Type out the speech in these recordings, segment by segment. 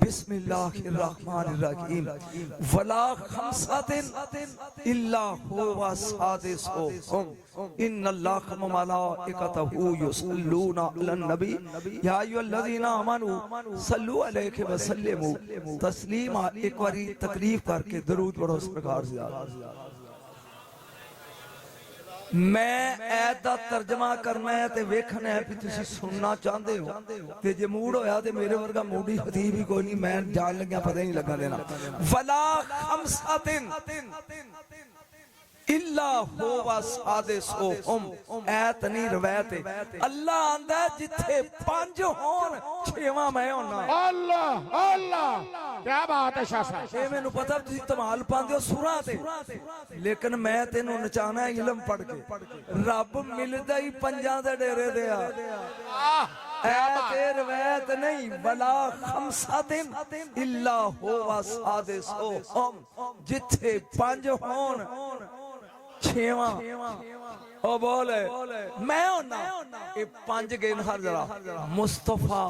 बिस्मिल्लाहिर्रहमानिर्रहीम वला खमसातिन इल्ला हुवा सादिसुहुम इन्नल्लाहा व मलाइकतहु युसल्लूना अलन नबी या अय्युहल्लज़ीना आमनू सल्लु अलैहि व सल्लिमू तस्लीमा। एक बारी तकरीफ करके दरूद पढ़ो सरकार से। मैं ऐत दा तर्जमा करना है ते वेखना है कि तुसी सुनना चाहते हो ते जे मूड होया ते मेरे वर्गा मूडी खतीब ही कोई नहीं, मैं जान लग्या पता ही नहीं लगा देना। वला खमसातिन इल्ला हुवा सादिसुहुम ऐत नहीं रवायत है। अल्लाह आंदा जिथे पंज होन छेवां मैं होना। अल्लाह अल्लाह क्या बात है शाह साहब। ये मैनू पता तुसी धमाल पांदे हो सुरा ते, लेकिन मैं तेनू नचाना है इल्म पढ़ के। रब मिलदा ही पंजां दे डेरे दे आ। रवायत नहीं वला खमसातिन इल्ला हुवा सादिसुहुम जिथे पंज होन छेवां ओ बोले मैं होना। ये पंज गिन हर जरा मुस्तफा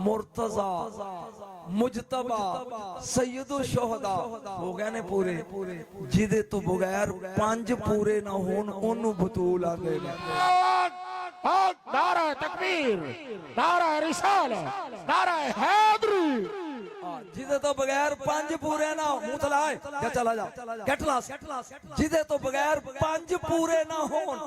मुर्तजा मुजतबा सैयदुल शुहदा हो गए ने पूरे। जिदे तो बगैर पंज पूरे ना होन ओनू बतूल आंदे ने। नारा तकबीर, नारा रिसालत, नारा हैदरी। जिदे तो बगैर पंज पूरे ना मुंह तलाए क्या चला जा गेटलास। जिदे तो बगैर पंज पूरे ना होन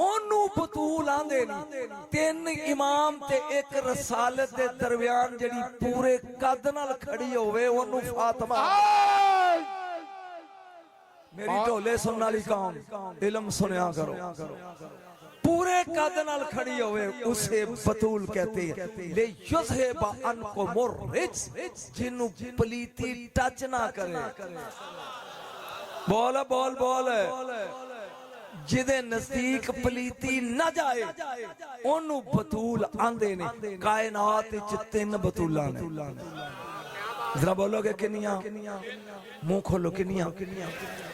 ओनू बतूल आंदे ने। तीन इमाम ते एक रसालत दे दरमियान जेड़ी पूरे कद नाल खड़ी होवे ओनू फातिमा। मेरी ढोले सुनने वाली कौम इल्म सुनिया करो। पूरे कद नाल खड़ी होवे उसे बतूल कहते हैं। ले युज़हिबा अनकुमुर रिज्स जिन्नु पलीती टच ना करे। बोल बोल बोल जिदे नजदीक पलीती न जाए ओनू बतूल आंदे ने। कायनात विच तीन बतूलां ने। जरा बोलोगे किनिया? मुंह खोलो किनिया?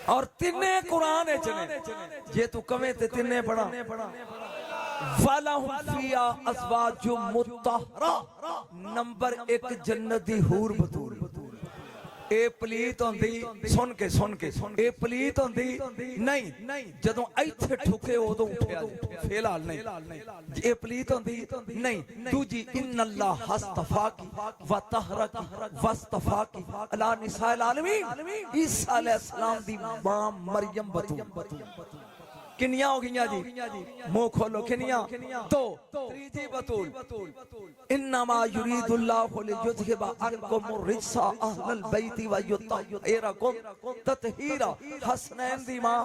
और तिन्ने कुरान च ने। जे तू कवे ते तिन्ने पढ़ा। वलहुम फिया अज़वाजुम मुत्तहरा नंबर 1 जन्नत दी हूर बतूल। ए पलीत होंदी सुन के ए पलीत होंदी नहीं जदों इत्थे ठुके उदों उठिया फिलहाल नहीं। ए पलीत होंदी नहीं। दूजी इन्नल्लाह हस्तफाकी व तहरकी वस्तफाकी अला निसाइल आलमीन। ईसा अलैहिस्सलाम दी मां मरियम बतूल। किनिया हो गईया जी? मुंह खोलो किनिया? तो तीसरी बतूल इन्नमा युरीदुल्लाहु लियुज़हिबा अन्कुमुर रिज्सा अहलल बैति व युत्तहिरकुम तत्हीरा। हसनैन दी मां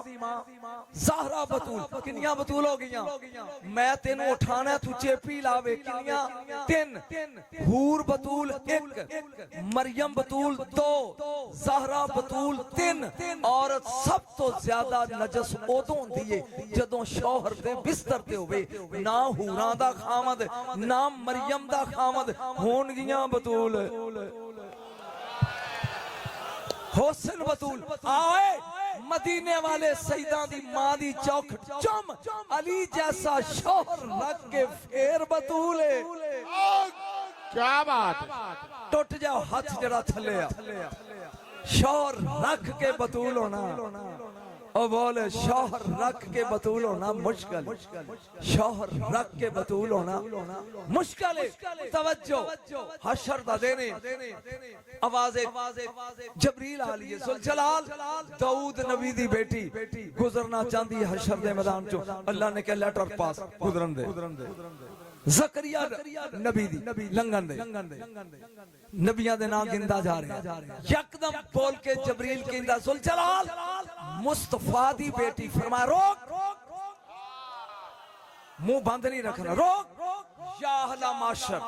ज़हरा बतूल। किनिया बतूल हो गईया? मैं तेनू उठाना तू चेपी लावे। किनिया? 3 हूर बतूल 1 मरियम बतूल 2 ज़हरा बतूल 3। औरत सब तो ज्यादा नजस उदों होंदी है जदों शौहर दे बिस्तर ते होवे। ना हूरां दा खामद ना मरियम दा खामद होणगियां बतूल। हुस्न बतूल आए मदीने वाले सईदा दी मां दी चौखट चम अली जैसा शौहर रख के फेर बतूल है। क्या बात। टुट जाओ हाथ जरा थले शौहर रख के बतूल होना। ओ बोले शौहर रख के बतूल होना मुश्किल। शौहर रख के बतूल होना मुश्किल है। तवज्जो हशर दा देने आवाज़ जबरील आ लिए सुलजलाल दाऊद नबी दी बेटी गुजरना चाहती है हशर दे मैदान चो। अल्लाह ने कहा लेटर पास गुजरन दे। ज़करिया नबी दी लंघन दे। नबियां दे नाम गिनदा जा रहे हैं। यकदम बोल के जबरील कहंदा सुलजलाल मुस्तफा दी बेटी। फरमाया रोक। मुंह बंद नहीं रखना। रोक। या अहला माशर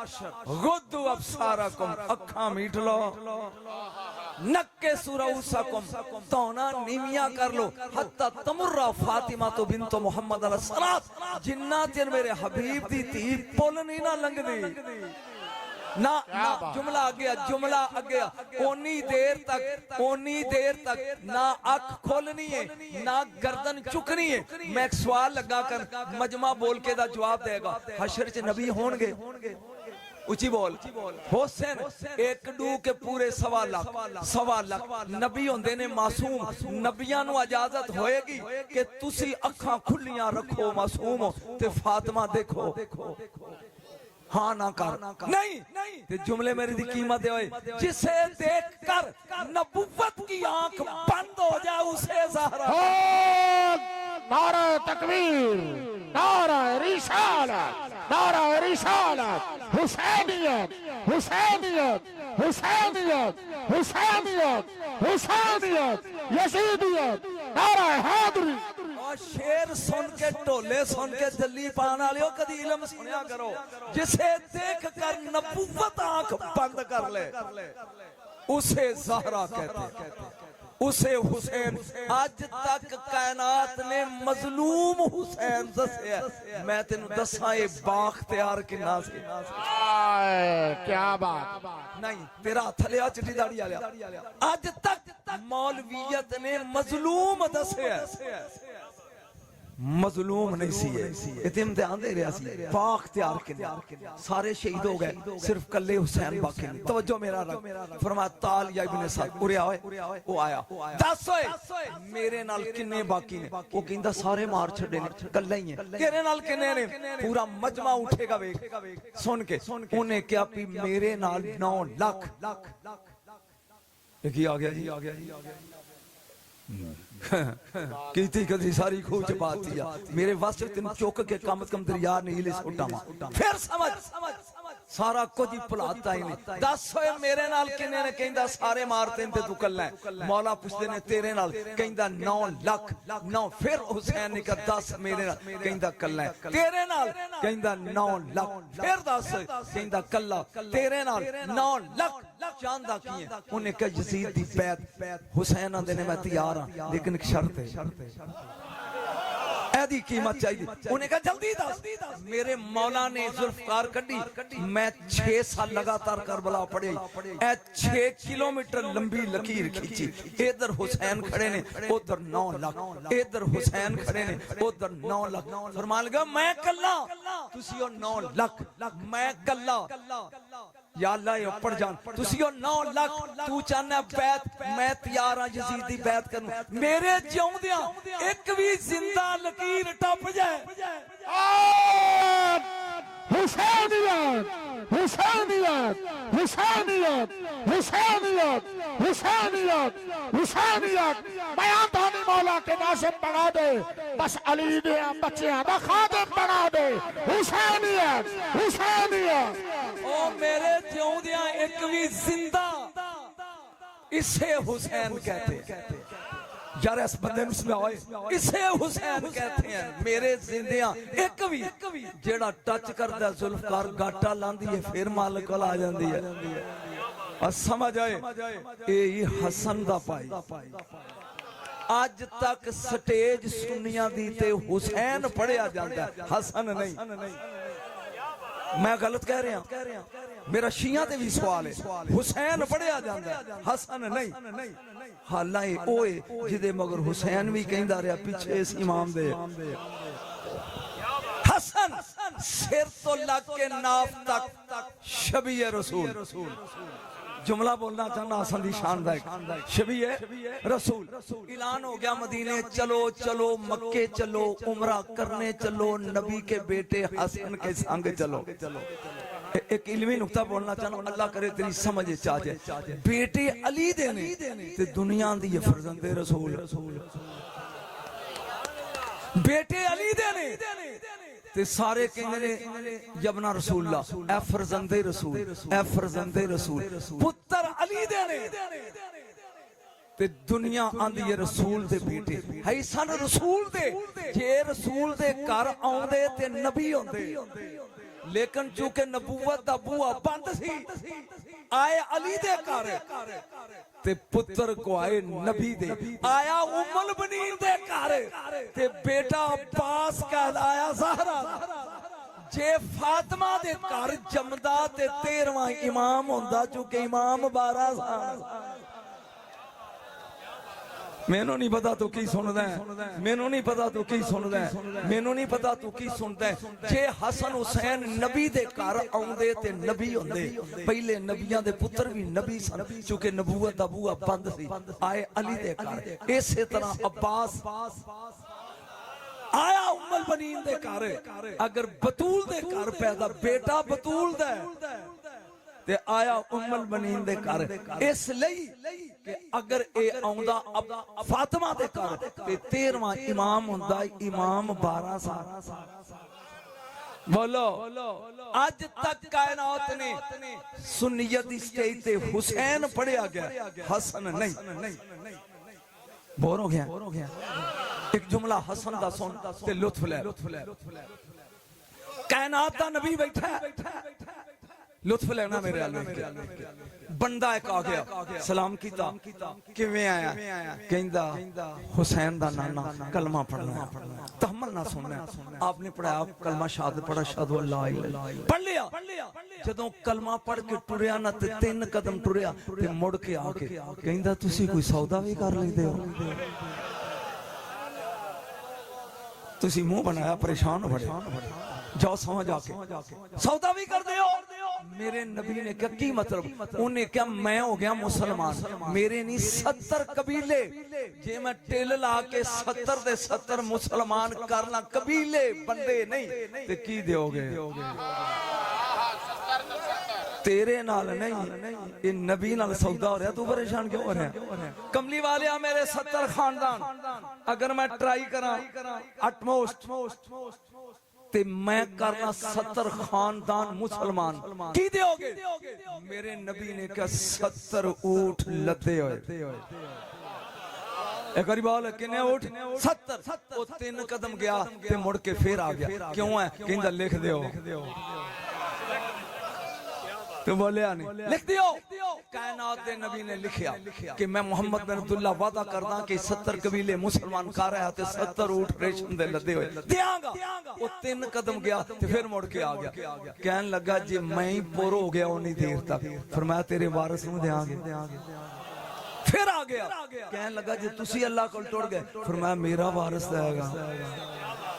गुद्दू अबसारकुम अखा मीट लो नक्के सुरऊसकुम तौना नीमिया कर लो हत्ता तमुर्रा फातिमा तो बिन्तो मोहम्मद अलैहिस्सलाम जिन्ना चिर मेरे हबीब दी धी पुल नहीं ना लंघदी ना जुमला आ गया ओनी देर तक ना अख खोलनी है ना गर्दन चुकनी है। मैं एक सवाल लगा कर मजमा बोल के दा जवाब देगा। हशर च नबी होंगे ऊंची बोल हुसैन एक डू के पूरे 1.25 लाख नबी होंदे ने मासूम नबियां नु इजाजत होएगी कि तुसी अखां खुलियां रखो मासूम ते फातिमा देखो हाँ ना कर नहीं ते जुमले मेरी दी कीमत होए जिसे देखकर नबुव्वत की आंख बंद हो जाए उसे ज़हरा नारा तकबीर नारा रिसालत नारा रिसालत हुसैनियत हुसैनियत हुसैनियत हुसैनियत हुसैनियत यजीदियत नारा हैदरी और शेर सुन के ढोले सुन के जल्ली पान वाले कदी इल्म सुनिया करो जिसे देख कर नबुव्वत आंख बंद कर ले उसे ज़हरा कहते उसे हुसैन आज तक कायनात ने मजलूम हुसैन दसिया मैं तेन दसा ये बाख तैयार किन्ना सी क्या बात नहीं तेरा हथ लिया चिट्टी दाड़ी आ आज तक मौलवियत ने मजलूम दसिया मजलूम नहीं सी इते इम्तिहान दे रहा सी पाक तैयार किन्ना सारे शहीद हो गए सिर्फ कल्ले हुसैन बाकी नहीं तवज्जो मेरा रब फरमाया ताल या इब्ने सअद उरे आए वो आया दस होए मेरे नाल किन्ने बाकी ने वो कहंदा सारे मार छड़े ने कल्ला ही है तेरे नाल किन्ने ने पूरा मजमा उठेगा वेख सुन के उन्हें क्या पी मेरे नाल 9 लाख एक ही आ गया जी कीती कदी सारी खूच पाती मेरे वास्ते तेन चुक के कम दरिया नीले सुटावा फिर समझ सारा कुछ ही भुलाता ही नहीं 10 होए मेरे नाल किन्ने ने कहंदा सारे मारते ते तू कल्ला है मौला पूछदे ने तेरे नाल कहंदा 9 लाख 9 फिर हुसैन ने कहा 10 मेरे नाल कहंदा कल्ला है तेरे नाल कहंदा 9 लाख फिर 10 कहंदा कल्ला तेरे नाल 9 लाख चांदा की है उन्हें कहा यजीद दी बैत हुसैन आंदे ने मैं तैयार हां लेकिन एक शर्त है ऐदी कीमत चाहिए उन्हें कहा जल्दी दस मेरे मौला ने जुल्फकार कड़ी मैं 6 साल लगातार करबला पढ़े 6 किलोमीटर लंबी लकीर खींची इधर हुसैन खड़े ने उधर 9 लाख इधर हुसैन खड़े ने उधर 9 लाख फरमान लगा मैं कल्ला तुसी ओ 9 लाख मैं कल्ला या अल्लाह ये ऊपर जान तुसी ओ 9 लाख तू चाहना बैत मैं तैयार हां यजीद दी बैत करूं मेरे जिउंदियां एक भी जिंदा लकीर टप जाए हुसैनियत हुसैनियत हुसैनियत हुसैनियत हुसैनियत हुसैनियत बयान धानी मौला के नासिब बना दे बस अली दे बच्चे दा खादिम बना दे हुसैनियत हुसैनियत ओ मेरे जिउंदियां एक भी जिंदा इसे हुसैन कहते यार इस बंदे इसे हुसैन कहते हैं मेरे जिंदियां एक भी जेड़ा टच करदा जुल्फकार गाटा लांदी है फिर मालिक कोल आ जांदी है और समझ आए ये हसन दा पाई आज तक स्टेज सुनिया दी ते हुसैन पढ़िया जांदा हसन नहीं मैं गलत कह रहा मेरा शिया ते भी सवाल है हुसैन पढ़िया जांदा हसन नहीं हालांकि ओए जिदे मगर हुसैन भी कहंदा रहा पीछे इस इमाम दे हसन सिर तो लग के नाफ तक शबीए रसूल जुमला बोलना चाहना हसन दी शान दा शबीए रसूल ऐलान हो गया मदीने चलो चलो मक्के चलो उमरा करने चलो नबी के बेटे हसन के संग चलो एक इल्मी नुक्ता बोलना चाहना अल्लाह करे तेरी समझ आ जाए बेटे अली दे ने ते दुनिया दी फरजंदे रसूल बेटे अली दे ने ते सारे कहंदे ने यबना रसूलुल्लाह ए फरजंदे रसूल ए फरजंदे रसूल पुत्र अली दे ने ते दुनिया आंदी है रसूल दे बेटे है सन रसूल दे जे रसूल दे घर आउंदे ते नबी होंदे लेकिन चूंकि नबूवत दा बूहा बंद सी आए अली दे घर ते पुत्र को आए नबी दे आया उम्मुल बनीन दे घर ते बेटा अब्बास कहलाया ज़हरा जे फातिमा दे घर जमदा ते 13वां इमाम होंदा चूंकि इमाम 12 साल ਮੈਨੂੰ ਨਹੀਂ ਪਤਾ ਤੂੰ ਕੀ ਸੁਣਦਾ ਹੈ, ਮੈਨੂੰ ਨਹੀਂ ਪਤਾ ਤੂੰ ਕੀ ਸੁਣਦਾ ਹੈ, ਮੈਨੂੰ ਨਹੀਂ ਪਤਾ ਤੂੰ ਕੀ ਸੁਣਦਾ ਹੈ। ਜੇ ਹਸਨ ਹੁਸੈਨ ਨਬੀ ਦੇ ਘਰ ਆਉਂਦੇ ਤੇ ਨਬੀ ਹੁੰਦੇ, ਪਹਿਲੇ ਨਬੀਆਂ ਦੇ ਪੁੱਤਰ ਵੀ ਨਬੀ ਸਨ, ਕਿਉਂਕਿ ਨਬੂਵਤ ਦਾ ਬੂਹਾ ਬੰਦ ਸੀ। ਆਏ ਅਲੀ ਦੇ ਘਰ, ਇਸੇ ਤਰ੍ਹਾਂ ਅब्बास आया उम्मुल बनीन दे घर। अगर बतूल दे घर पैदा बेटा बतूल दा ते आया उम्मुल बनीन दे घर, इसलिए कि अगर ए आउंदा फातिमा दे घर ते 13वां इमाम हुंदा, इमाम 12 साल। बोलो अज तक कायनात ने सुन्नियत दी स्टेज ते हुसैन पढ़िया गया, हसन नहीं। बोर हो गया। एक जुमला हसन दा सुन ते लुत्फ ले। कायनात दा नबी बैठा है, लुत्फ लेना मेरे अल बंदा एक आ गया, सलाम कीता, किवें आया? कहंदा हुसैन दा नाना कलमा पढ़ना, तहम्मुल ना सुनना। आपने पढ़ाया कलमा शहादत पढ़ा, अशहदु अल्ला इलाहा इल्लल्लाह पढ़ लिया। जदों कलमा पढ़ के टुरिया ना ते 3 कदम टुरिया ते मुड़ के आके कहंदा तुसी कोई सौदा भी कर लेंदे हो? तुसी मुंह बनाया, परेशान हो बड़े, जाओ समझ आके सौदा भी कर दे हो। मेरे नबी ने क्या की मतलब? उन्हें क्या मैं हो गया मुसलमान, मेरे नहीं 70 कबीले, जे मैं टिल ला के 70 दे 70 मुसलमान करना, कबीले बंदे नहीं ते की दोगे? तेरे नाल नहीं, ये नबी नाल सौदा हो रहा, तू परेशान क्यों हो रहा है? कमली वाले मेरे 70 खानदान, अगर मैं ट्राई करा अटमोस्ट ते मैं करना 70 खानदान मुसलमान, की दोगे? मेरे नबी ने कहा 70 ऊंट लदे हुए। एक बारी बोल किन्ने ऊंट? 70। वो 3 कदम गया ते मुड़ के फिर आ गया। क्यों है? कहंदा लिख दियो। तो बोलिया नहीं, लिख दियो। कायनात दे नबी ने लिखिया कि मैं मोहम्मद बिन अब्दुल्ला वादा करदा कि 70 कबीले मुसलमान कर रहा ते 70 ऊंट रेशम दे लदे हुए देंगा। वो 3 कदम गया ते फिर मुड़ के आ गया। कहने लगा जे मैं ही पुर हो गया उन्नी देर तक, फरमाया तेरे वारिस नूं देंगे। फिर आ गया, कहने लगा जे तुसी अल्लाह कोल टुर गए, फरमाया मेरा वारिस देगा।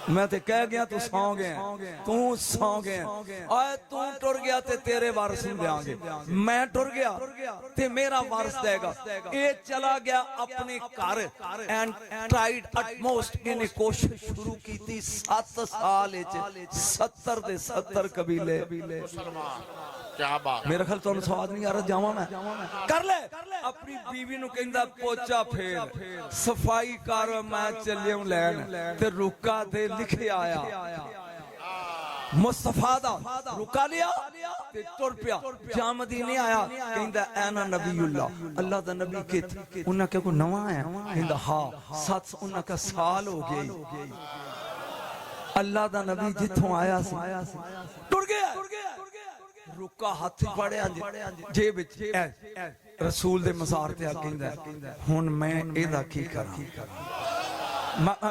मैं ते कह गया तू सौ गया, तू सौ गया, और तू टुर गया ते तेरे वारिस नूं देंगे। मैं टुर गया ते मेरा वारिस देगा। ये चला गया अपने घर एंड ट्राइड अटमोस्ट, इन्हें कोशिश शुरू की थी 7 साल 70 दे 70 कबीले। क्या बात, मेरा ख्याल तुहानू स्वाद नहीं आ रहा, जावा मैं कर ले। अपनी बीवी नूं कहंदा पोचा फेर, सफाई कर, मैं चलिया लैन ते रुका दे लिखे आया मुस्तफा दा, रुका लिया ते तुर पिया। जा मदीने आया, कहंदा ऐना नबीउल्लाह, अल्लाह दा नबी कित? उन्हां क्या कोई नवा आया? कहंदा हां 7 उन्हां का साल हो गए। अल्लाह दा नबी जिथों आया सी टुर गया। रुका हाथ पड़े जेब रसूल दे मज़ार ते कहंदा हुण मैं एदा की करा?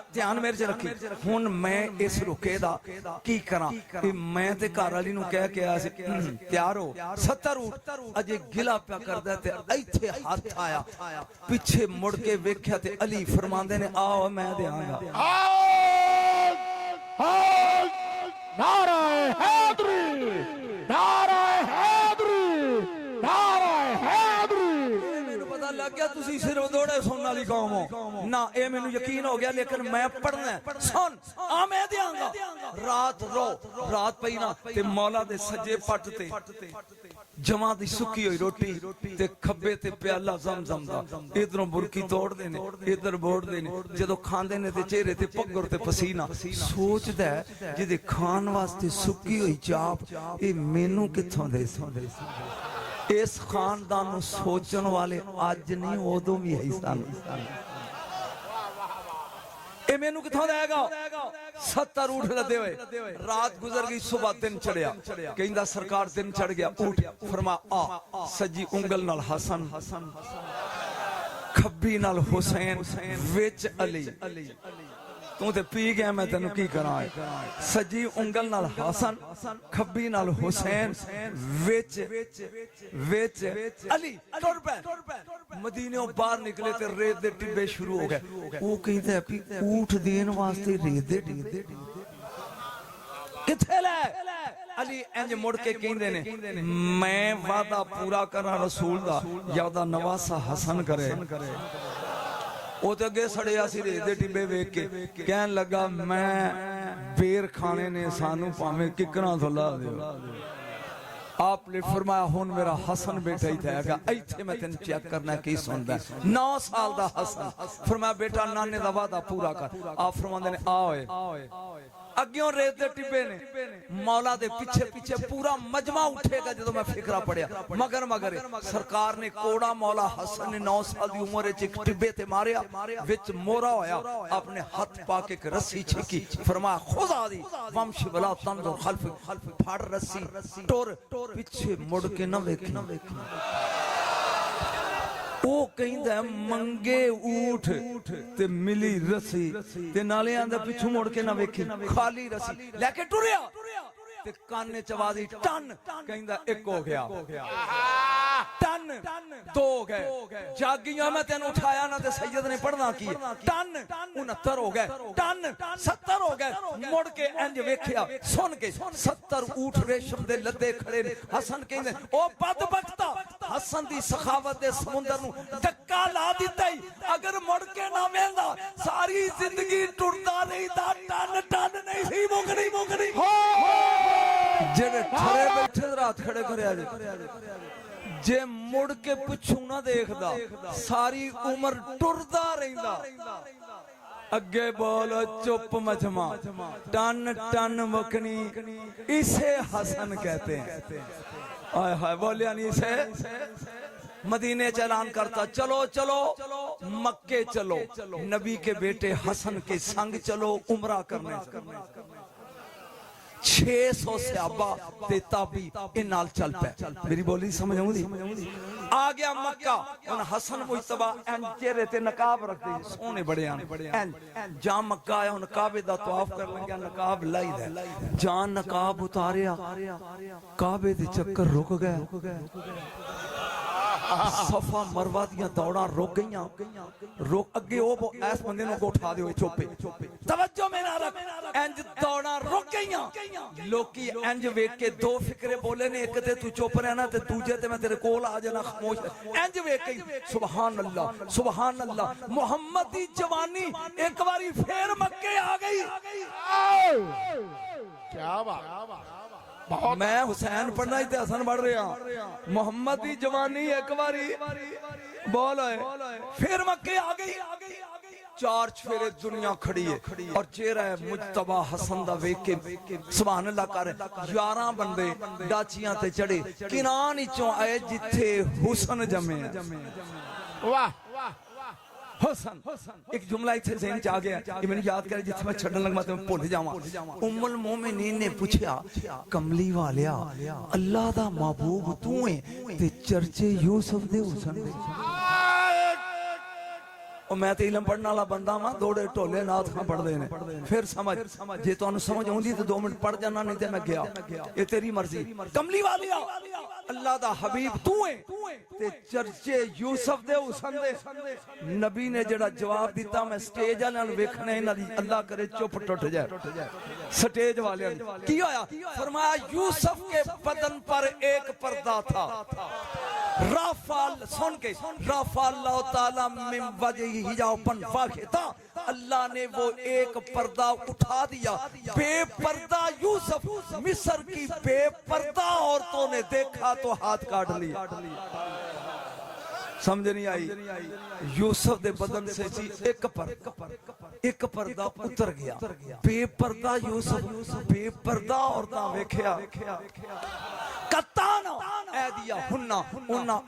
ध्यान मेरे च रखी, हुण मैं इस रुके दा की करा? मैं ते घर वाली नूं कह के आया सी तैयार हो, 70 ऊंट अजे गिला पिया करदा ते इत्थे हाथ आया, पिछे मुड़ के वेख्या ते अली फरमांदे ने आओ मैं देंगा। नारा हैदरी, नारा हैदरी, नारा हैदरी। मैनू पता लग गया तुसी सिर्फ दौड़े सुनने वाली कौम हो ना, ये मैनू यकीन हो गया, लेकिन मैं पढ़ना सुन आ मैं देंगा। रात रो रात पई ना ते मौला दे सज्जे पट ते जमा दी सुक्की हुई रोटी ते खब्बे ते प्याला ज़मज़म दा, इधरों बुरकी तोड़दे ने इधर बोड़दे ने, जदों खांदे ने ते चेहरे ते पग्गर ते पसीना। सोचदा है जिहदे खान वास्ते सुक्की हुई चाप ये मैनू कित्थों दे सी? इस खानदान नूं सोचण वाले अज नहीं उदों भी है सन। ये मैनू कित्थों देगा? 70 ऊंट लदे हुए। रात गुजर गई, सुबह दिन चढ़िया, कहंदा सरकार दिन चढ़ गया, ऊठ फरमा आ। सजी उंगल नाल हसन, खब्बी नाल हुसैन, विच अली। तू ते पी गया मैं तेन की करा सजी उंगल नाल हसन खब्बी नाल हुसैन विच विच अली टुर पै मदीने बाहर निकले ते रेत दे टिब्बे शुरू हो गए वो कहंदा कि ऊठ देन वास्ते रेत दे टिब्बे किथे ले अली इंज मुड़ के कहंदे ने मैं वादा पूरा करा रसूल दा या ओदा नवासा हसन करे वो तो अगे सड़िया सी रेत दे टिब्बे वेख के कहन लगा मैं बेर खाने ने सानू भावें किकना तो ला दियो आपने फरमाया हुन मेरा हसन बेटा ही था इत्थे मैं तेन चेक करना की सुनदा 9 साल दा हसन फरमाया बेटा नाने दा वादा पूरा कर आप फरमांदे ने आओए अग्यों रेत दे टिब्बे ने मौला दे पीछे पीछे पूरा मजमा उठेगा जो मैं फिकरा पड़िया मगर मगर सरकार ने कोड़ा मौला हसन ने 9 साल की उम्र च एक टिब्बे ते मारिया विच मोरा होया अपने हाथ पाके एक रस्सी छिकी फरमाया खुदा दी वंश बला तंदो खल्फ फाड़ रस्सी टोर पीछे मुड़ के ना वेखी वो कहंदा मंगे ऊठ ते मिली रस्सी ते नाले आंदा पिछू मुड़ के ना वेखी खाली रस्सी लेके टुरया ते काने च आवाज टन कहंदा एक हो गया टन 2 हो गए जागियां मैं तेन उठाया ना ते सैयद ने पढ़ना की टन 69 हो गए टन 70 हो गए मुड़ के इंज वेखिया सुन के 70 ऊठ रेशम दे लद्दे खड़े ने हसन कहंदे ओ बदबख्ता हसन दी सखावत दे समुंदर नु धक्का ला दिता ही अगर मुड़ के ना वेंदा सारी जिंदगी टुरदा रहीदा टन टन नहीं सी मुकनी जेड़े ठरे बैठे रात खड़े करे जे मुड़ के पिछू ना देखदा सारी उम्र टुरदा रहिंदा अगे बोल चुप मजमा टन टन मुकनी इसे हसन कहते हैं आय हाय बोलिया नहीं इसे मदीने चलान करता चलो चलो मक्के चलो नबी के बेटे हसन के संग चलो उम्रा करने 600 सहाबा ते ताबी इन नाल चल पे मेरी बोली समझ आउंदी आ गया मक्का उन हसन मुजतबा एन चेहरे ते नकाब रखदे सोने बड़े आन जा मक्का आया उन काबे दा तवाफ कर लग्या नकाब लाई दे जान नकाब उतारिया काबे दे चक्कर रुक गए सफा मरवा दियां दौड़ां रुक गईयां रुक अगे ओ इस बंदे नु उठा दियो चुपे तवज्जो मेरा रख इंज दौड़ां रुक गईयां लोकी इंज वेख के 2 फिक्रे बोले ने एक ते तू चुप रहना ते दूजे ते मैं तेरे कोल आ जाना खामोश इंज वेख के सुभान अल्लाह मोहम्मद दी जवानी एक बारी फिर मक्के आ गई क्या बात मैं हुसैन पढ़ना ही हसन पढ़ रहा मोहम्मद की जवानी एक बारी बोल फिर मक्के आ गई 4 चफेरे दुनिया खड़ी है और चेहरा है मुजतबा हसन दा वेख के सुभान अल्लाह कर 11 बंदे डाचियां ते चढ़े किनान विचों आए जिथे हुसन जमे वाह हुसन एक जुमला इत्थे ज़हन च आ गया कि मैंने याद करे जिथे मैं छड़न लगा मैं भूल जावां उम्मुल मोमिनीन ने पूछा कमली वालिया अल्लाह दा महबूब तू है ते चर्चे यूसुफ दे हुसन दे और मैं तो इलम पढ़ने वाला बंदा वा दौड़े ढोले नाथ खां पढ़ते हैं फिर समझ जे तुहानू समझ आउंदी तो 2 मिनट पढ़ जाना नहीं तो मैं गया ये तेरी मर्जी कमली वालिया अल्लाह दा हबीब तू है ते चर्चे यूसुफ दे हुसन दे नबी ने जेड़ा जवाब दिता मैं स्टेज वाले नाल वेखने इन्हां दी अल्लाह करे चुप टुट जाए स्टेज वाले की होया फरमाया यूसुफ के बदन पर एक पर्दा था राफाल सुन के राफाल अल्लाह ताला मिन वजही हिजाबन वाखिता अल्लाह ने वो एक पर्दा उठा दिया बेपर्दा यूसुफ मिस्र की बेपर्दा औरतों ने देखा तो हाथ काट लिया समझ नहीं आई यूसुफ दे बदन से जी एक पर्दा उतर गया बेपर्दा यूसुफ बेपर्दा औरतां वेखिया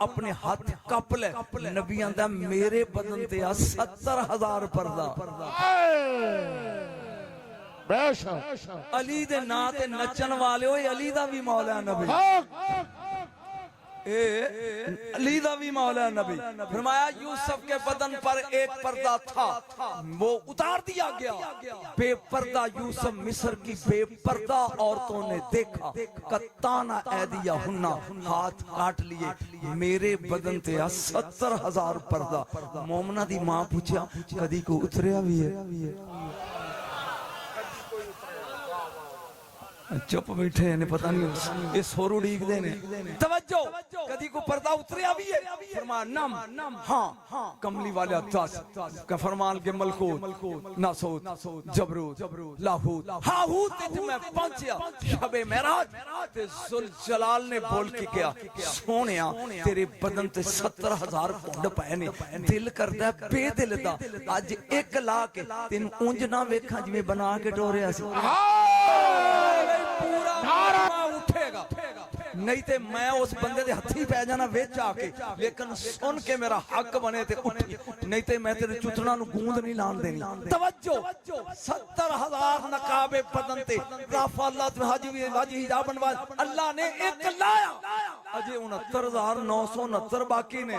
अपने हाथ कप ले नबी आंदा मेरे बदन ते 70,000 पर्दा अली दे नां ते नचन वाले अली दा भी मौला नबी अली दा भी मौला नबी फरमाया यूसुफ के बदन पर एक पर्दा था, वो उतार दिया गया। बेपर्दा यूसुफ मिस्र की बेपर्दा औरतों ने देखा, कत्ताना ऐदिया हुन्ना, हाथ काट लिए। मेरे बदन ते 70,000 पर्दा। मोमना दी मां पूछा कदी को उतरिया भी है? चुप बैठे ने, पता नहीं ये सोर उड़ीकदे ने। तवज्जो, कदी को पर्दा उतरिया भी है? फरमाया नम, हाँ कमली वाले 10 का फरमान के मलकूत, नासूत, जबरूत, लाहूत, हाहूत ते मैं पहुंचया शबे मेराज ते जुल जलाल ने बोल के क्या सोनिया तेरे बदन ते 70,000 कुंड पए ने, दिल करदा बेदिल दा अज एक ला के तेन उंज ना वेखा जिवें बना के टोरिया सी। उठेगा नहीं ते मैं उस बंदे दे हथी पै जाना विच आके, लेकिन सुन के मेरा हक बने ते उठी, नहीं ते मैं तेरे चुथना नु गूंद नहीं लान देनी। तवज्जो, 70,000 नकाबे बदन ते राफालात हाजी हिजाब बनवा अल्लाह ने एक लाया, अजे 69,969 बाकी ने।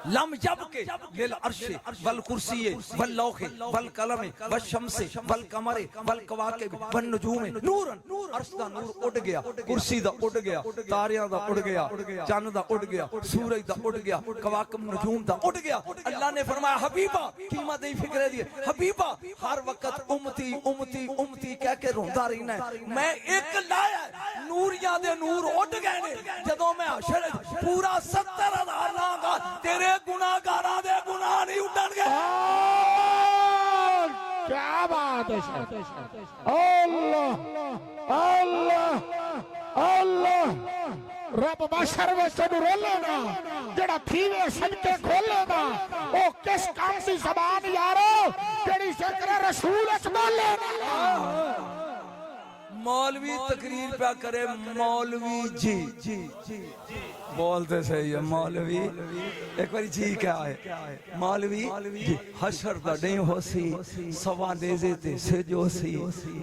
लम यबके लिल अर्शे वल कुर्सीए वल लौहे वल कलमे वल शम्से वल कमरे वल कवाकिब वन नुजूमे नूरन। अर्श दा नूर उड़ गया, कुर्सी दा उड़ गया, तारियां दा उड़ गया, चंद दा उड़ गया, सूरज दा उड़ गया, कवाकिब नजूम दा उड़ गया। अल्लाह ने फरमाया हबीबा कीमत दी फिक्र दी, हबीबा हर वक्त उम्मती उम्मती उम्मती कह के रोंदा रहना है। मैं एक लाया नूरियां दे नूर उड़ गए ने, जदों मैं हशर पूरा 70,000 लागा तेरे गुनाहगारां दे गुनाह नहीं उड़नगे। क्या बात है? अल्लाह अल्लाह अल्लाह रब बशर में तेनू रोलेगा, जेड़ा थीवे सदके खोलेगा। ओ किस काम सी ज़बान यारो जेड़ी जिक्र रसूल अच बोलेगा। मौलवी तकरीर पे करे, मौलवी जी बोलते सही है मौलवी, एक बार जी क्या है मौलवी जी। हशर दा नहीं होसी, सवा नेज़े ते सिज होसी,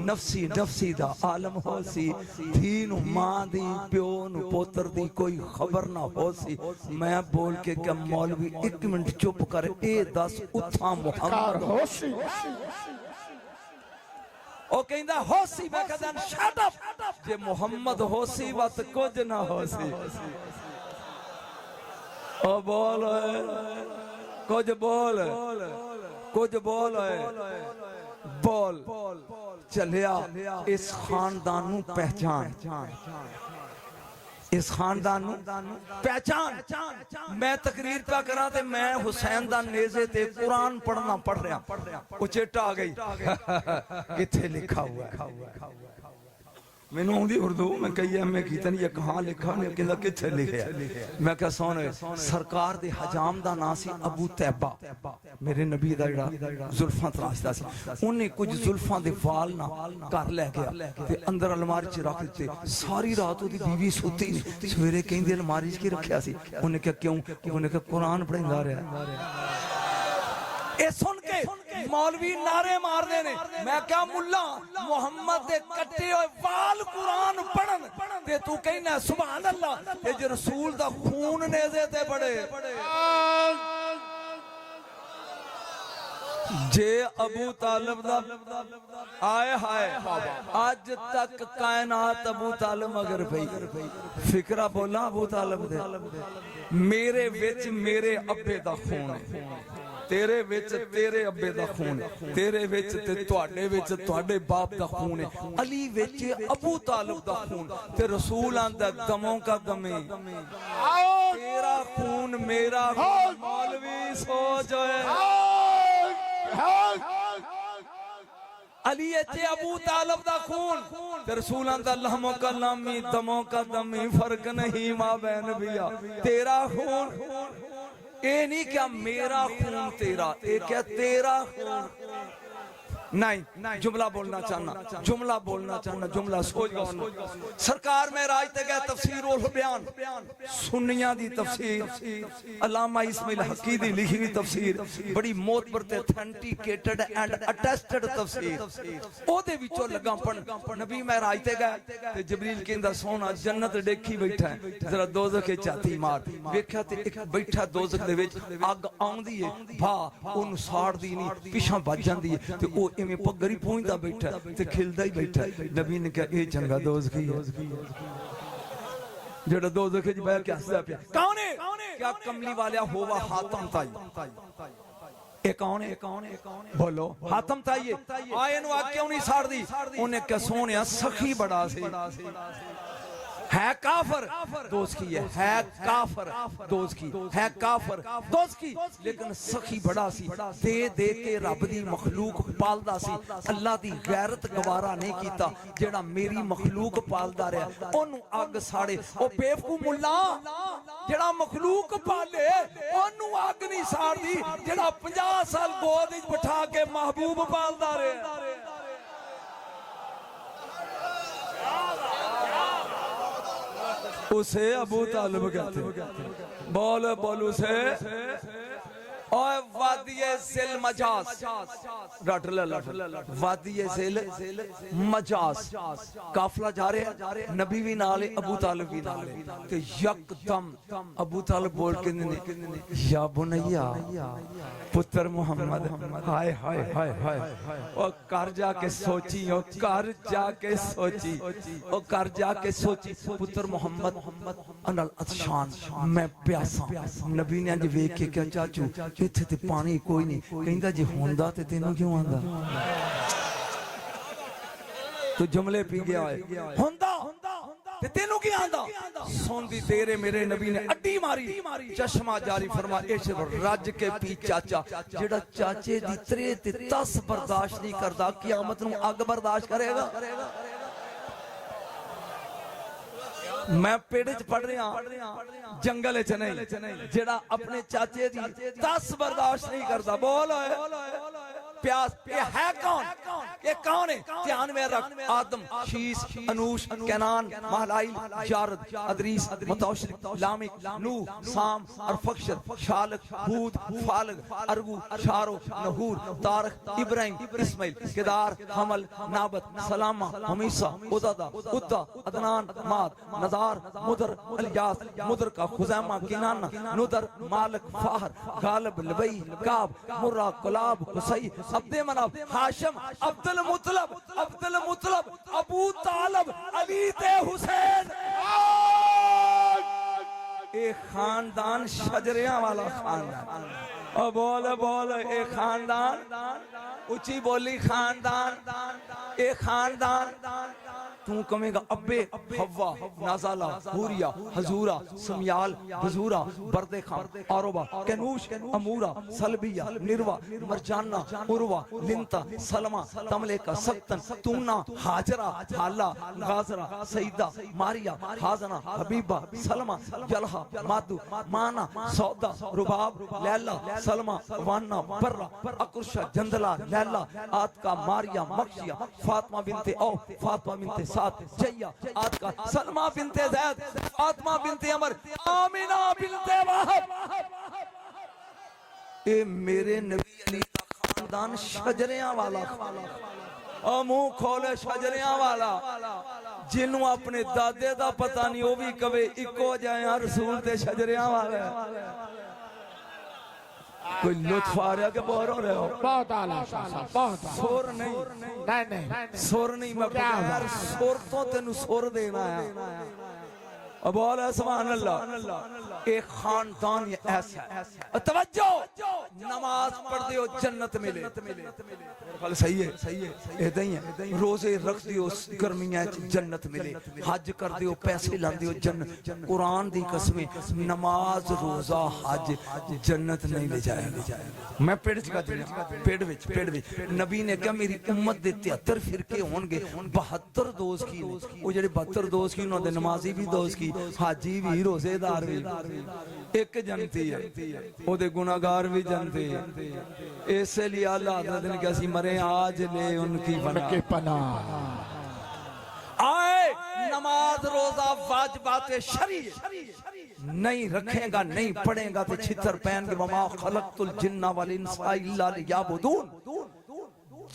नफसी नफसी दा आलम होसी, धी नू मां दी प्यो नू पुत्र दी कोई खबर ना होसी। मैं बोल के क्या मौलवी 1 मिनट चुप कर, ए दस उठा मुहम्मद होसी। ओ कहंदा होसी, मैं कहंदा शट अप, जे मुहम्मद होसी वत कुछ ना होसी। ओ बोल कुछ बोल, कुछ बोल बोल चलिया। इस खानदान नू पहचान, इस खानदान पहचान। मैं तकरीर पे करा ते मैं हुसैन दा नेज़े ते कुरान पढ़ना पढ़ रहा, उचेटा आ गई किथे लिखा हुआ है। मैनू आउंदी उर्दू, मैं कही एम.ए की ये कहाँ लिखा ने, कहंदा किथे लिखिया। मैं कहा सुन सरकार दे हजाम दा नाम सी अबू तैबा, मेरे नबी दा जेड़ा जुल्फां तराशदा सी, उन्हें कुछ जुल्फां दे वाल ना घर ले गया ते अंदर अलमारी च रख दिते। सारी रात ओदी बीवी सुती नहीं, सवेरे कहंदी अलमारी च की रखिया सी? उन्हें कहा क्यों? उन्हें कहा कुरान पढ़दा रहा। ए सुन के मौलवी नारे मारदे ने। मैं क्या मुल्ला मुहम्मद दे कट्टे होए वाल कुरान पढ़न ते तू कहना सुभान अल्लाह, ते जे रसूल दा खून नेज़े ते पड़े। जे अबू तालिब दा आए हाय आज तक कायनात अबू तालिब मगर पई। फिकरा बोला अबू तालिब दे, मेरे विच मेरे अब्बे दा खून है, तेरे विच तेरे अब्बे दा खून है, तेरे विच ते तुहाडे विच तुहाडे बाप दा खून है, अली विच अबू तालिब दा खून, ते रसूल आंदा दमों का दमे, तेरा खून मेरा खून। मौलवी सोच अली चे अबू तालिब दा खून, ते रसूल आंदा लहमों का लामी दमों का दमी, फर्क नहीं मां बहन भैया तेरा खून। ए नहीं क्या मेरा खून तेरा, ए क्या तेरा खून। नहीं जुमला बोलना चाहना, जुमला बोलना चाहना, जुमला सोच गो। सरकार में राज ते गए तफसीर उल बयान सुन्नियां दी तफसीर अल्लामा इस्माइल हकी दी लिखी हुई तफसीर बड़ी मोतबर ते ऑथेंटिकेटेड एंड अटेस्टेड तफसीर ओदे विचों लगा पढ़न। नबी महराज ते गए ते जबरील कहंदा सोना जन्नत देखी बैठा है, जरा दोज़ख के छाती मार। वेख्या ते एक बैठा दोज़ख दे विच अग आउंदी है, भा ओनु साड़दी नहीं, पिछां भज जांदी है ते ओ इवें पगड़ी पहुंचदा बैठा ते खिलदा ही बैठा। नबी ने कहा ए चंगा दोज़खी है जेड़ा दोज़ख च बैठ के हसदा पिया। कौन है? क्या कमली वाला होवा हातम ताई? ए कौन है? बोलो हातम ताई आए नु आ क्यों नहीं साड़दी? उन्हें क्या सोनिया सखी बड़ा सी है काफर दोस्त की है काफर दोस्त की है काफर दोस्त की, लेकिन सखी बड़ा सी दे दे के रब दी मखलूक पालदा सी। अल्लाह दी गैरत गवारा नहीं कीता जेड़ा मेरी मखलूक पालदा रहा ओनू अग साड़े। ओ बेवकूफ मुल्ला जेड़ा मखलूक पाले ओनू अग नहीं साड़दी जेड़ा 50 साल गोद विच बिठा के महबूब पालदा रहा। उसे अबू तालिब कहते। बोल बोल उसे और वादिये जिल मजाज रट ले वादिये जिल मजाज काफला जा रहे नबी भी नाल अबू तालिब भी नाल ते यकदम अबू तालिब बोल के ने या बुनैया पुत्र मोहम्मद हाय हाय हाय हाय ओ कर जाके सोची ओ कर जाके सोची ओ कर जाके सोची पुत्र मोहम्मद अनल अतशान मैं प्यासा। नबी ने अज वेख के क्या चाचू इत्थे ते पानी कोई नहीं, कहंदा जे हुंदा ते तेनू क्यों आंदा? तू जुमले पी गया है हुंदा ते तेनू की आंदा? सोंदी तेरे मेरे नबी ने अड्डी मारी चश्मा जारी फरमा इस रज के पी चाचा जेड़ा चाचे दी त्रे ते तस बर्दाश्त नहीं करदा कियामत नू अग बर्दाश्त करेगा? मैं पेड़ च पढ़ रहा जंगल च नहीं जेड़ा अपने चाचे दी तस बर्दाश्त नहीं करता। बोल प्यास ये है कौन? ये कौन है? ध्यान में रख आदम शीश अनूश कैनान महलाइल जारद अदरीस मुतौशिर लामिक नूह साम अरफक्षद शालक हूद फालग अरगू शारो नहूर तारक इब्राहिम इस्माइल केदार हमल नाबत सलामा हमीसा उदादा उद्दा अदनान माद नदार मुदर अलियास मुदर का खुजैमा किनाना नुदर मालक फाहर गालिब लबई काब मुर्रा कुलाब कुसई अब्दे मनाफ हाशिम अब्दुल मुतलब अबू तालिब अली ते हुसैन। ए खानदान शजरिया वाला खानदान। और बोल ए खानदान ऊंची बोली खानदान ए खानदान। तू कहेगा अब्बे हव्वा नाजाला हुरिया हजूरा सुमियाल बजूरा बर्दे खान आरोबा कैनूश अमूरा सलबिया निर्वा मरजाना उर्वा लिंता सलमा तमलेका सत्तन तूना हाजरा हाला गाजरा सईदा मारिया हाजना हबीबा सलमा जलहा मादू माना सौदा रुबाब लैला सलमा वाना बर्रा अकुरशा जंदला लैला आतका मारिया मक्शिया फातिमा बिनते औ फातिमा बिनते साद जैया आतका सलमा बिनते जैद फातिमा बिनते अमर आमिना बिनते वहब। ए मेरे नबी अली का खानदान शजरियां वाला और मुंह खोले शजरियां वाला जिन्हों अपने दादे दा पता नहीं वो भी कवे इको जाए रसूल ते शजरियां वाले। कोई लुत्फ आ रहा के बोर हो रहे हो? बहुत आला बहुत सुर नहीं सुर नहीं मैं बगैर सुर तो तेनू सुर देना है। अब बोल सुभान अल्लाह। एक खानदान ऐसा है तवज्जो नमाज पढ़ते हो जन्नत मिले सही है ऐदा ही है। रोजे रख दियो गर्मियां जन्नत मिले हज कर दियो पैसे लांदे हो जन्नत। कुरान दी कसमें नमाज रोजा हज जन्नत नहीं ले जाएगा। मैं पेड़ च पेड़ विच नबी ने कहा मेरी उम्मत दे 73 फिरके होंगे 72 दोस्त की वो जेडे 72 दोस्त की उन्होंने नमाजी भी दोस्त की हाजी भी रोजेदार भी एक जनती है ओदे गुनाहगार भी जनते हैं इसलिए अल्लाह हज़रत ने कहा सी मरे आज ले उनकी पना आए नमाज रोजा वाजिबात शरी नहीं रखेगा नहीं पढ़ेगा तो छितर पहन के वमा खलक़तुल जिन्ना वल इंसा इल्ला लियअबुदून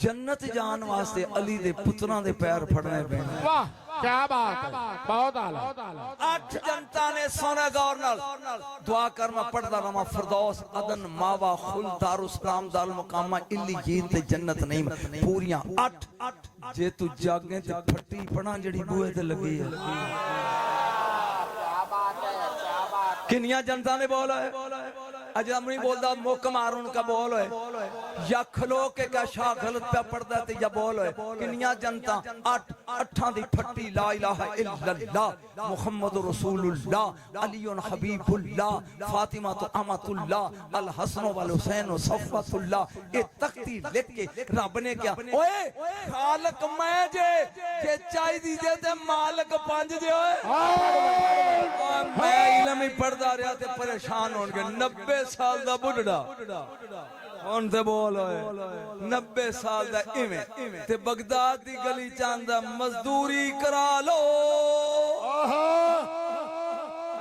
जन्नत जान वास्ते अली दे पुत्रां दे पैर फड़ने पैने वाह क्या बात है बहुत आला 8 जनता ने सोने गौर नाल दुआ कर मैं पढ़दा रहा फिरदौस अदन मावा खुल दारुस्सलाम दाल मुकामा इल्लियीन ते जन्नत नहीं पूरियां 8 जे तू जागे ते फट्टी पड़ा जड़ी बूहे ते लगी है किनिया जनता ने बोला है अजमरी बोलदा मुक मार उनका बोल है या खलो के क्या शाह गलत पे पड़दा ते या बोल है किनिया जनता 8 अठां दी फट्टी ला इलाहा इल्लल्लाह मुहम्मदुर रसूलुल्लाह अलीउन हबीबुल्लाह फातिमा तो अमतुल्लाह अल हसन वल हुसैन सफ़वतुल्लाह ए तख्ती लिख के रब ने क्या ओए खालक मैं जे चाहिदी जे ते मालिक पंज जे ओए मैं इल्म ही पढ़दा रहा ते परेशान होणगे 90 साल दा बुढ़ड़ा हुण ते बोल होए 90 साल दा इवें ते बगदाद दी गली चांदा मजदूरी करा लो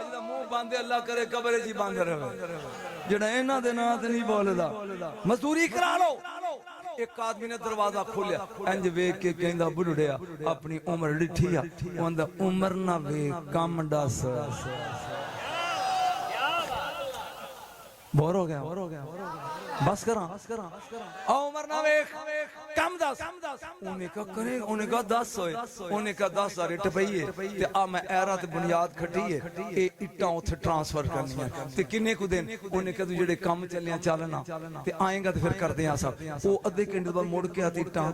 अजदा मुंह बांधे अल्लाह करे कब्र जी बांध रहे जेड़ा इन्हां दे नां ते नहीं बोलदा मजदूरी करा लो एक आदमी ने दरवाजा खोलिया इंज वेख के कहंदा बुढ़ड़िया अपनी उम्र डिठी आ ओंदा उम्र ना वे काम दस बोर हो गया बस करा उम्र ना वेख कम दस उन्हें का करे उन्हें का 10 होए उन्हें का 10 रेट पई है ते आ मैं एरा ते बुनियाद खटी है ए इट्टां उथे ट्रांसफर करनी है ते किन्ने को दिन उन्हें का तू जेड़े काम चलिया चलना ते आएगा ते फिर करदे आ सब ओ अद्धे घंटे बाद मुड़ के आती इट्टां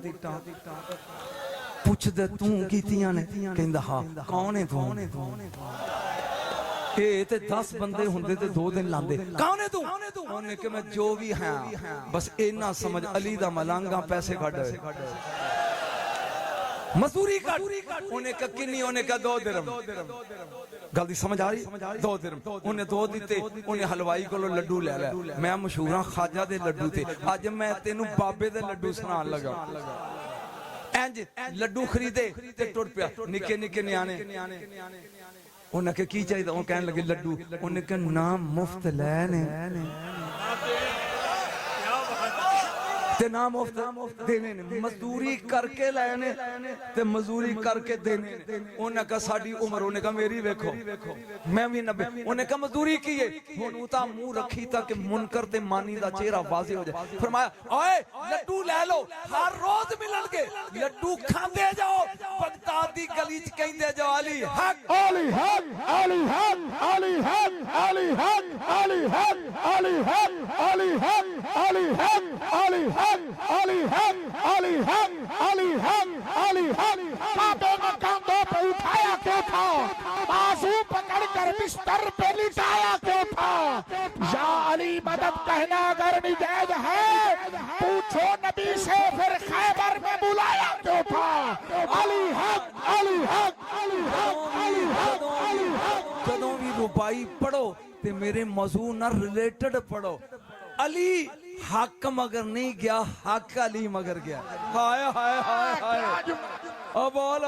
पुछदे तू कीतियां ने कहंदा हां कौन है तू ए ते 10 बंदे हुंदे ते 2 दिन लांदे कौन है तू उन्हें कि मैं जो भी हां बस इना समझ अली दा मलांगा पैसे कढ मजदूरी कट उन्हें का किन्नी उन्हें का 2 दिरहम गलती समझ आ रही 2 दिरहम उन्हें 2 दिते उन्हें हलवाई कोलों लड्डू ले लिया मैं मशहूर हां खाजा दे लड्डू ते अज मैं तेनू बाबे दे लड्डू सुनान लगा इंज लड्डू खरीदे ते टुर पिया निके निके न्याणे उन्हें के की चाहिए वो कहने लगे लड्डू उन्हें के नाम मुफ्त लेने ते नाम मुफ्त देने ने मजदूरी करके लेने ते मजदूरी करके देने उन्हें का साडी उम्र उन्हें का मेरी देखो मैं भी 90 उन्हें का मजदूरी की है हुन उता मुंह रखी ताकि मुनकर ते मानी दा चेहरा वाज़े हो जाए फरमाया ओए लड्डू ले लो हर रोज मिलणगे लड्डू खांदे जाओ बगदाद दी गली च कहंदे जाओ अली हक अली हक अली हक अली हक अली हक अली हक अली हक अली हक अली हक अली हक अली हक अली हक अली हक अली हक बाबे ने कंधों पे उठाया क्यों था बाजू पकड़कर बिस्तर पे लिटाया क्यों था या अली मदद कहना अगर निजायज है पूछो नबी से फिर खैबर में बुलाया क्यों था अली हक अली हक अली हक अली हक अली हक जदों भी रुबाई पढ़ो ते मेरे मौजू नाल रिलेटेड पढ़ो अली हक मगर नहीं गया हक अली मगर गया हाय हाय हाय हाय ओ बोल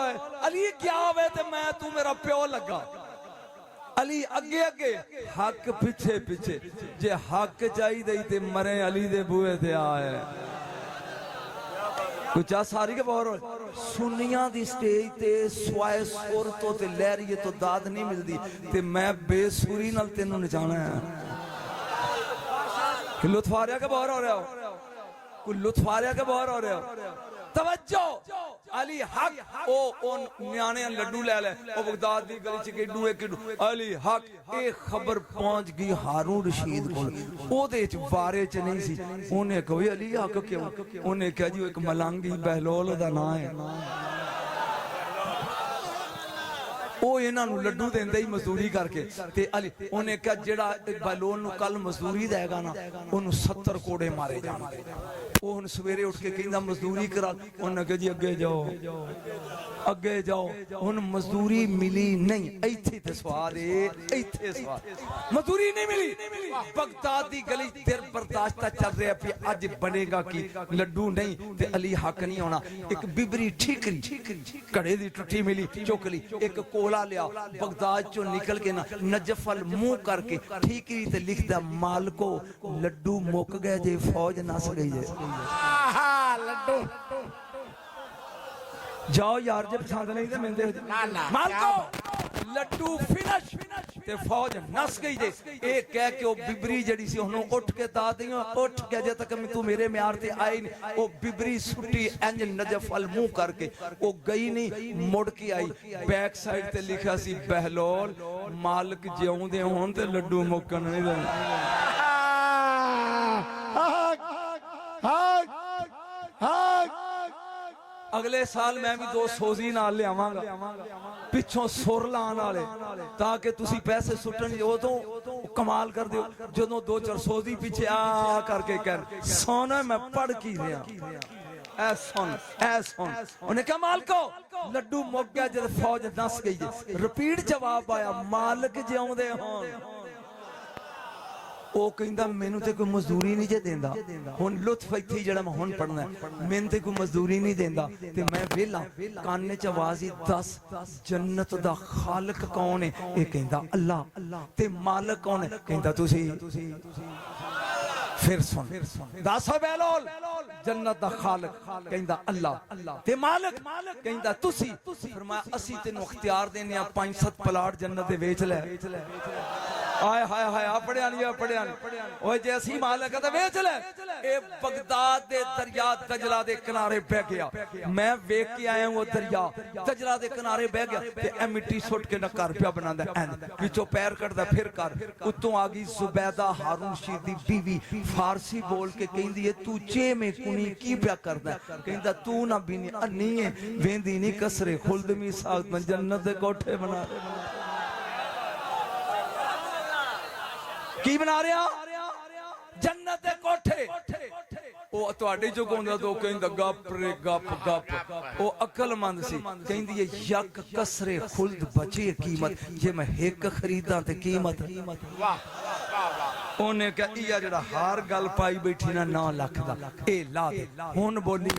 अली क्या होवे ते मैं तू मेरा प्यो लगा अली अगे अगे हक पीछे पीछे जे हक चाहिए ते मरे अली दे बूहे ते आए कुछ सारी के बाहर सुनिया दी स्टेज ते स्वाए सुर तो ते लहरिए तो दाद नहीं मिलदी ते मैं बेसुरी नाल तेनू नचाना है कि लुत्फ आ रहा के बाहर हो रहा हो कोई लुत्फ आ रहा के बाहर हो रहा हो तवज्जो अली हक ओ न्याणे लड्डू ले ले ओ बगदाद दी गली च किडू है किडू अली हक ए खबर पहुंच गई हारून रशीद कोल ओदे च बारे च नहीं सी ओने कहो अली हक क्यों ओने कहा जी एक मलांगी बहलोल दा नाम है ਉਹ ਇਹਨਾਂ ਨੂੰ ਲੱਡੂ ਦਿੰਦੇ ਹੀ ਮਜ਼ਦੂਰੀ ਕਰਕੇ ਤੇ ਅਲੀ ਉਹਨੇ ਕਿਹਾ ਜਿਹੜਾ ਬੈਲੋਨ ਨੂੰ ਕੱਲ ਮਜ਼ਦੂਰੀ ਦੇਗਾ ਨਾ ਉਹਨੂੰ 70 ਕੋੜੇ ਮਾਰੇ ਜਾਣਗੇ। ਉਹ ਹੁਣ ਸਵੇਰੇ ਉੱਠ ਕੇ ਕਹਿੰਦਾ ਮਜ਼ਦੂਰੀ ਕਰਾ, ਉਹਨੇ ਕਿਹਾ ਜੀ ਅੱਗੇ ਜਾਓ ਅੱਗੇ ਜਾਓ। ਹੁਣ ਮਜ਼ਦੂਰੀ ਮਿਲੀ ਨਹੀਂ, ਇੱਥੇ ਤੇ ਸਵਾਦ ਏ, ਇੱਥੇ ਸਵਾਦ ਮਜ਼ਦੂਰੀ ਨਹੀਂ ਮਿਲੀ। ਬਗਦਾਦ ਦੀ ਗਲੀ ਦਿਨ ਬਰਦਾਸ਼ਤ ਚੱਲ ਰਿਹਾ ਵੀ ਅੱਜ ਬਣੇਗਾ ਕੀ, ਲੱਡੂ ਨਹੀਂ ਤੇ ਅਲੀ ਹੱਕ ਨਹੀਂ ਹੋਣਾ। ਇੱਕ ਬਿਬਰੀ ਠੀਕਰੀ ਘੜੇ ਦੀ ਟੁੱਟੀ ਮਿਲੀ, ਚੁੱਕ ਲਈ। ਇੱਕ ਕੋਲਾ ਲਿਆ ਬਗਦਾਦ ਚੋਂ ਨਿਕਲ ਕੇ ਨਾ ਨਜਫ ਅਲ ਮੂੰਹ ਕਰਕੇ ਠੀਕਰੀ ਤੇ ਲਿਖਦਾ ਮਾਲਕੋ ਲੱਡੂ ਮੁੱਕ ਗਏ ਜੇ, ਫੌਜ ਨਸ ਗਈ ਜੇ। ਲੱਡੂ जाओ यार जे पसंद नहीं तो मिलते मालको लड्डू फिनिश ते फौज नस गई जे। ए कह के ओ बिबरी जड़ी सी ओनू उठ के दा दी, उठ के जे तक तू मेरे म्यार ते आई नहीं। ओ बिबरी सुट्टी इंज नजफ अल मुंह करके ओ गई नहीं, मुड़ के आई। बैक साइड ते लिखा सी बहलोल मालिक जिउंदे होण ते लड्डू मुक्कण नहीं देने। अगले साल मैं भी 2 सोजी नाल लियावांगा पिछों सुर लाण वाले, ताकि तुसी पैसे सुट्टन उदों कमाल कर दियो जदों 2-4 सोजी पीछे आ करके कह सोना मैं पढ़ की लिया ऐ सुन। उन्हें कहा मालको लड्डू मुक गया जब फौज नस गई। रिपीट जवाब आया मालिक जिउंदे होण। ਉਹ ਕਹਿੰਦਾ ਮੈਨੂੰ ਤੇ ਕੋਈ ਮਜ਼ਦੂਰੀ ਨਹੀਂ ਜੇ ਦਿੰਦਾ। ਹੁਣ ਲੁਤਫ ਇੱਥੇ ਜਿਹੜਾ ਮੈਂ ਹੁਣ ਪੜਨਾ, ਮੈਨੂੰ ਤੇ ਕੋਈ ਮਜ਼ਦੂਰੀ ਨਹੀਂ ਦਿੰਦਾ ਤੇ ਮੈਂ ਵਿਹਲਾ। ਕੰਨ 'ਚ ਆਵਾਜ਼ ਹੀ ਦੱਸ ਜੰਨਤ ਦਾ ਖਾਲਕ ਕੌਣ ਹੈ? ਇਹ ਕਹਿੰਦਾ ਅੱਲਾ। ਤੇ ਮਾਲਕ ਕੌਣ ਹੈ? ਕਹਿੰਦਾ ਤੁਸੀਂ। फिर सुन दस बैलोल जन्नत दा खालिक कहंदा अल्लाह ते मालिक कहंदा तुसी। फरमाया असी तेनू इख्तियार देने आ 5-7 प्लाट जन्नत दे बेच ले। आए हाय हाय पढ़िया नहीं ओए जे असी मालिक ते बेच ले। ए बगदाद दे दरिया दजला दे किनारे बह गया। मैं वेख के आया वो दरिया दजला दे किनारे बह गया ते ए मिट्टी सुट के ना घर पिया बनांदा एंड विचों पैर कटदा फिर कर उत्तों आ गई जुबैदा हारून रशीद दी बीवी फारसी बोल के कहंदी है तू चे में कुनी की प्या करदा? कहंदा तू ना बिनी अन्नी है वेंदी नहीं कसरे खुल्द में साथ में जन्नत दे कोठे बना की बना रहा जन्नत दे कोठे। ओ ਤੁਹਾਡੇ ਜੋ ਕੋਂਦਾ ਦੋ ਕਹਿੰਦਾ ਗੱਪ ਰੇ ਗੱਪ ਉਹ ਅਕਲਮੰਦ ਸੀ। ਕਹਿੰਦੀ ਹੈ ਯਕ ਕਸਰੇ ਖੁਲਦ ਬਚੇ ਕੀਮਤ ਜੇ ਮੈਂ ਇੱਕ ਖਰੀਦਾਂ ਤੇ ਕੀਮਤ। ਵਾਹ ਉਹਨੇ ਕਿਹਾ ਇਹ ਜਿਹੜਾ ਹਾਰ ਗੱਲ ਪਾਈ ਬੈਠੀ ਨਾ 9 ਲੱਖ ਦਾ ਇਹ ਲਾ ਦੇ। ਹੁਣ ਬੋਲੀ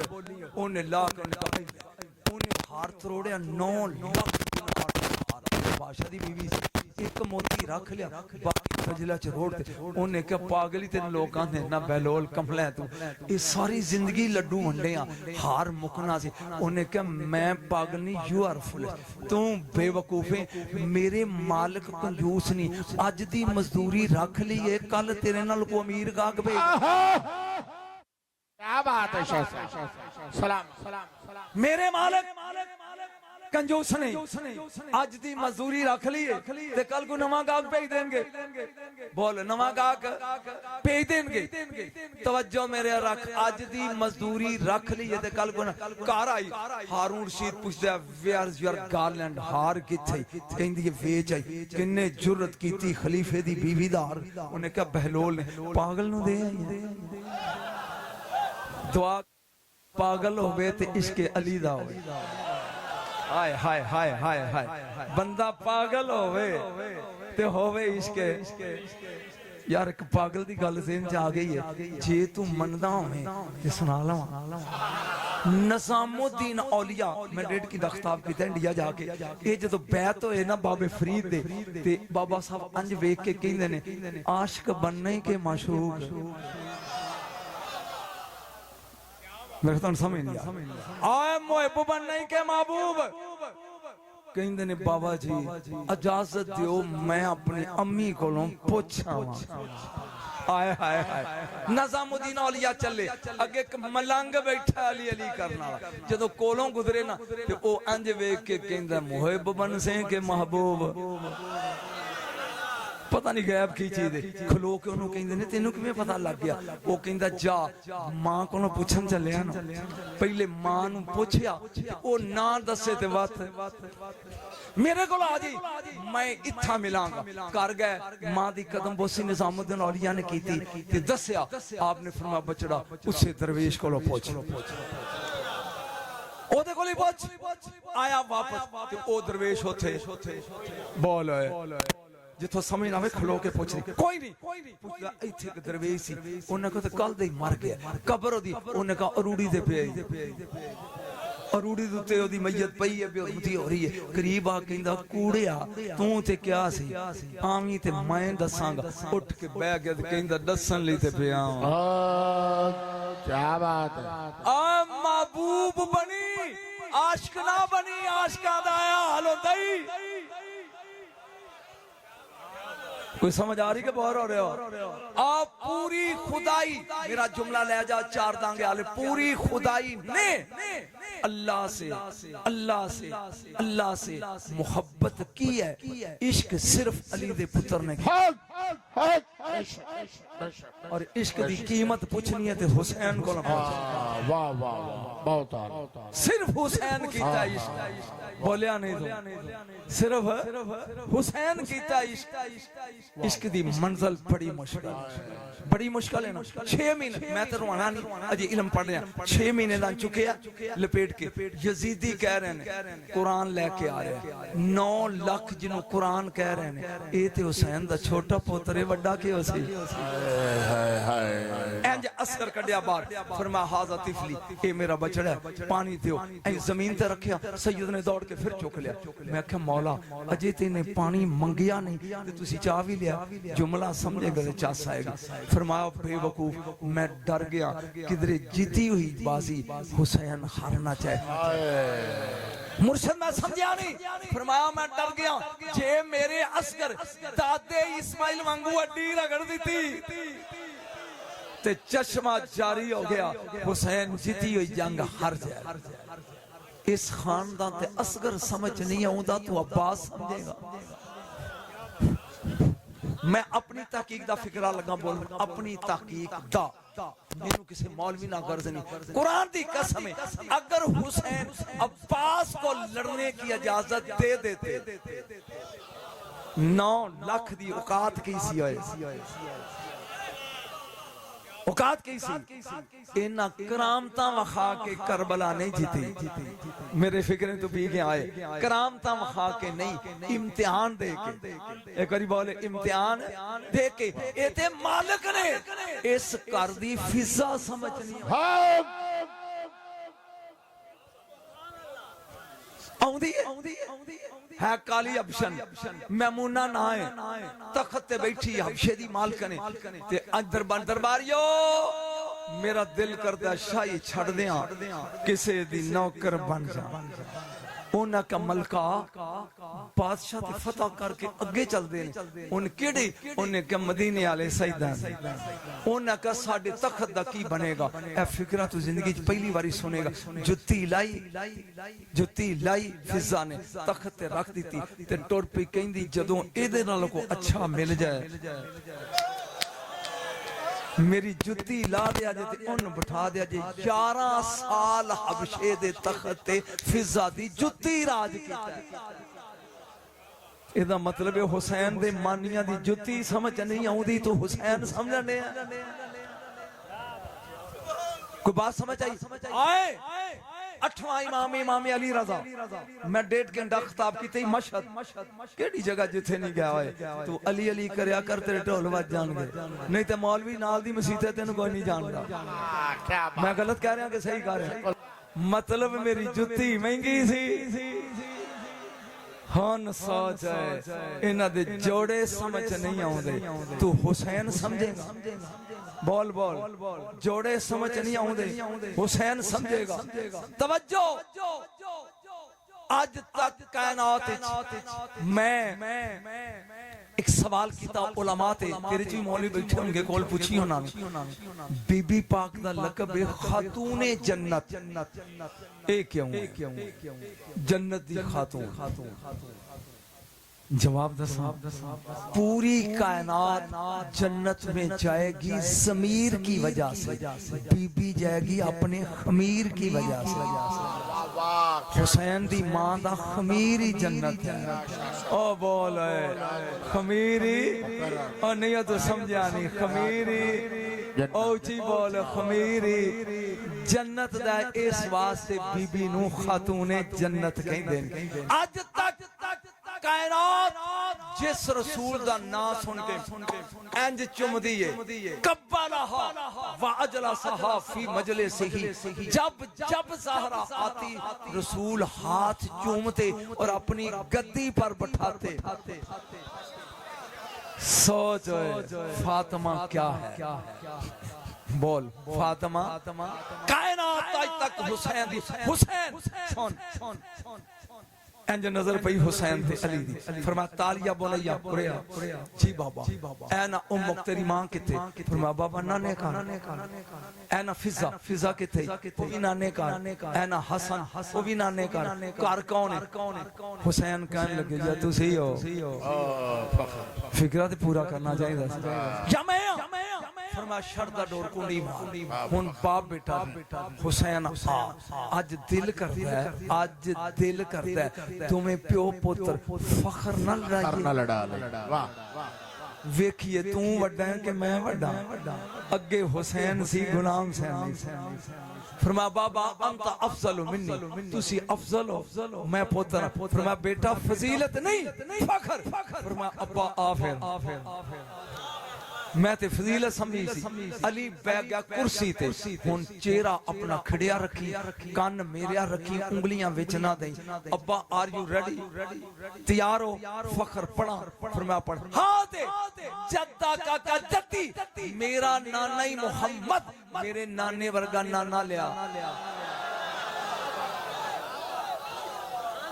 ਉਹਨੇ ਲਾ ਕੇ ਉਹਨੇ ਹਾਰ ਤਰੋੜਿਆ 9 ਲੱਖ। ਬਾਦਸ਼ਾਹ ਦੀ ਬੀਵੀ ਸੀ। एक मोती रख लिया बाकी फजला च रोड ते ओने क्या पागली तेन लोग आंदे ना बहलोल कमला तू ये सारी जिंदगी लड्डू वंडे आ हार मुकना सी। ओने क्या मैं पागल नहीं यू आर फुल तू बेवकूफे मेरे मालिक कंजूस नहीं अज दी मजदूरी रख ली है कल तेरे नाल को अमीर गाग पे। क्या बात है शेख सलाम मेरे मालिक कंजूस नहीं अज दी मजदूरी रख ली ते कल को नवा गाहक भेज देंगे। बोल नवा गाहक भेज देंगे। तवज्जो मेरे रख अज दी मजदूरी रख ली ते कल को घर आई हारून रशीद पुछदा वेयर योर गारलैंड हार किथे? कहंदी है वेच आई। किन्ने जुर्रत कीती खलीफे दी बीवी दा हार? उन्हें कहा बहलोल ने पागल नु दे आई। दुआ पागल होवे ते इश्क अली दा होवे। हाय हाय हाय हाय हाय बंदा पागल होवे ते होवे इश्के। यार एक पागल दी गल सेम च आ गई है जे तू मनदा होवे ते सुना लवा। निजामुद्दीन औलिया मैं डेढ़ की दख्ताब किया इंडिया जाके ये जो बैत होए ना बाबे फरीद दे ते बाबा साहब अंज वेख के कहंदे ने आशिक बनने के माशूक। मेरे तो समझ नहीं आए मुहब्ब बनने के महबूब। कहंदे ने बाबा जी इजाजत दियो मैं अपनी अम्मी कोलों पुछां। आए हाय हाय निजामुद्दीन औलिया चले अगे एक मलंग बैठा अली अली करना जदों कोलों गुजरे ना ते ओ अंज वेख के कहंदा मुहब्ब बन से के महबूब। पता नहीं गैब की चीज है खलो के उन्होंने कहते ने तेनू किवें पता लग गया वो कहंदा जा मां कोलों पुछन चलिया ना पहले मां नू पुछया ओ ना दसे ते बात मेरे को आ जी मैं इत्था मिलांगा कर गए मां दी कदम बोसी निजामुद्दीन औलिया ने कीती ते दसया आपने फरमाया बचड़ा उसे दरवेश कोलों पुछ ओदे कोल ही पुछ आया वापस ते ओ दरवेश उथे बोल जिथों समझ ना आवे खलो के पूछ कोई नहीं पुछदा इथे एक दरवेश सी उन्हें कहा कल दे मर गया कब्र ओदी उन्हें कहा अरूड़ी दे पे अरूड़ी दे उत्ते ओदी मैयत पई है बेउती हो रही है करीब आ कहंदा कूड़िया तू ते क्या सी आवी ते मैं दसांगा उठ के बैठ गया ते कहंदा दसन लई ते पिया क्या बात है आ महबूब बनी आशिक ना बनी आशिकां दा हाल होंदा ही कोई समझ आ रही के बाहर हो रहे हो आप पूरी खुदाई मेरा जुमला ले जा चार दांगे आले पूरी खुदाई ने अल्लाह से मोहब्बत की है इश्क सिर्फ अली दे पुत्र ने और इश्क दी कीमत पूछनी है ते हुसैन को वाह वाह वाह बहुत सिर्फ हुसैन कीता इश्क बोलिया नहीं तो सिर्फ हुसैन कीता इश्क इश्क दी मंजिल बड़ी मुश्किल है ना 6 महीने मैं तो रोना नहीं अजी इल्म पढ़ रहा 6 महीने ला चुके लपेट के यजीदी कह रहे हैं कुरान लेके आ रहे हैं 9 लाख जिन्हों कुरान कह रहे हैं ये तो हुसैन दा छोटा पुत्र है वड्डा के हो सी इंज असर कढ़िया बाहर फरमाया हाजा तिफली ये मेरा बछड़ा है पानी दियो ऐ जमीन ते रखया सैयद ने दौड़ के फिर चुक लिया मैं आख्या मौला अजे तेने पानी मंगिया नहीं ते तुसी चाह भी लिया जुमला समझेगा ते चास आएगा फरमाया बेवकूफ मैं डर गया किधरे जीती हुई बाजी हुसैन हारना चाहे मुर्शद मैं समझा नहीं फरमाया मैं डर गया जे मेरे असगर दादे इस्माइल वांगू अड्डी रगड़ दी ते चश्मा जारी हो गया हुसैन जीती हुई जंग हार जाए इस खानदान ते असगर समझ नहीं आउंदा तो अब्बास समझेगा मैं अपनी तहकीक दा फिक्रा लगा बोल अपनी तहकीक दा मेनू किसी मौलवी ना गर्ज नहीं कुरान दी कसम है अगर हुसैन अब्बास को लड़ने की इजाजत दे देते 9 लाख दी औकात की सी औकात की सी इना करामता वखा के करबला नहीं जीती मेरे फिक्रे तो पी के आए करामता वखा के नहीं इम्तिहान दे के एक बारी बोले इम्तिहान दे के एते मालिक ने इस घर दी फिजा समझनी है काली अबशन मैमूना ना है तख्त ते बैठी हबशे दी मालकने ते अंदर बन दरबारियो मेरा दिल करदा शाही छड़ दियां किसे दी नौकर बन जा उन्हां का मलका बादशाह ते फतह करके अगे चलदे ने उन केड़ी उन्हें के मदीने वाले सईदां उन्हां का साडे तख्त दा की बनेगा ए फिक्रा तू जिंदगी च पहली बारी सुनेगा जुत्ती लाई फिजा ने तख्त ते रख दी ते टुर पई कहंदी जदों इहदे नाल को अच्छा मिल जाए मेरी जुत्ती ला दिया जे ते उन बिठा दिया जे 11 साल हबशे दे तख्त ते फिजा दी जुत्ती राज कीता एदा मतलब है हुसैन दे मानिया दी जुत्ती समझ नहीं आउंदी तो हुसैन समझने कोई बात समझ आई आए 8वां इमाम अली रजा मैं 1.5 घंटा खिताब की थी मशहद केड़ी जगह जिथे नहीं गया होए तू अली अली करया कर तेरे ढोल बज जाणगे नहीं ते मौलवी नाल दी मसीत है तेन कोई नहीं जानदा मैं गलत कह रहा कि सही कह रहा मतलब मेरी जुत्ती महंगी सी हन सोच है इन्हां दे जोड़े समझ नहीं आउंदे तू हुसैन समझेगा बोल जोड़े समझ नहीं आउंदे हुसैन समझेगा तवज्जो आज तक कायनात मैं एक सवाल कीता उलमा ते तेरे जी मौलवी बैठे होंगे कोल पूछी होना बीबी पाक दा लक़ब है खातूने जन्नत ए क्यों जन्नत दी खातून जवाब दसो। पूरी कायनात जन्नत में जाएगी ज़मीर की वजह से, बीबी जाएगी अपने खमीर की वजह से। हुसैन दी मां दा खमीर ही जन्नत है। ओ बोल खमीर ही, और नहीं तो समझा नहीं, खमीर ही ओची बोल खमीर ही जन्नत दा। इस वास्ते बीबी नू खातूने जन्नत कहंदे ने। अज तक कायनात जिस रसूल दा नाम सुन के इंज चुमदी है, कब्बलहा व अजलसहा फी मजलिसिही। जब जब ज़हरा आती रसूल हाथ चूमते और अपनी गद्दी पर बैठाते। सोच फातिमा क्या है, बोल फातिमा। कायनात आज तक हुसैन सुन इंज नजर पई हुसैन ते अली दी। फरमाया तालिया बोलैया कुरैया जी बाबा। ऐ ना उम्मक तेरी मां किथे? फरमाया बाबा नाने का। ऐ ना फिजा किथे? वो भी नाने का। ऐ ना हसन वो भी नाने का। घर कौन है? हुसैन कहने लगे या तुसी हो। फिक्रा ते पूरा करना चाहिए या मैं। फरमाया शर्दा डोर कुंडी मार। हुन बाप बेटा हुसैन आज दिल करता है, आज दिल करता है तुम्हें प्यो पुत्र फखर न लड़ा। वेखिए तू वड्डा है कि मैं वड्डा। अगे हुसैन सी गुलाम सैन। फरमाया बाबा अंत अफजल मिन्नी, तुसी अफजल हो मैं पुत्र। फरमाया बेटा फजीलत नहीं फखर। फरमाया अब्बा आ फिर मैं ते फजीलत समझी सी। अली बैठ गया कुर्सी ते। हुन चेहरा अपना खड़िया रखी, कान मेरिया रखी, उंगलियां विच ना दई। अब्बा आर यू रेडी? तैयार हो? फखर पढ़ा। फरमाया पढ़। हां दे जद्दा काका जद्दी मेरा नाना ही मोहम्मद, मेरे नाने वर्गा नाना लिया।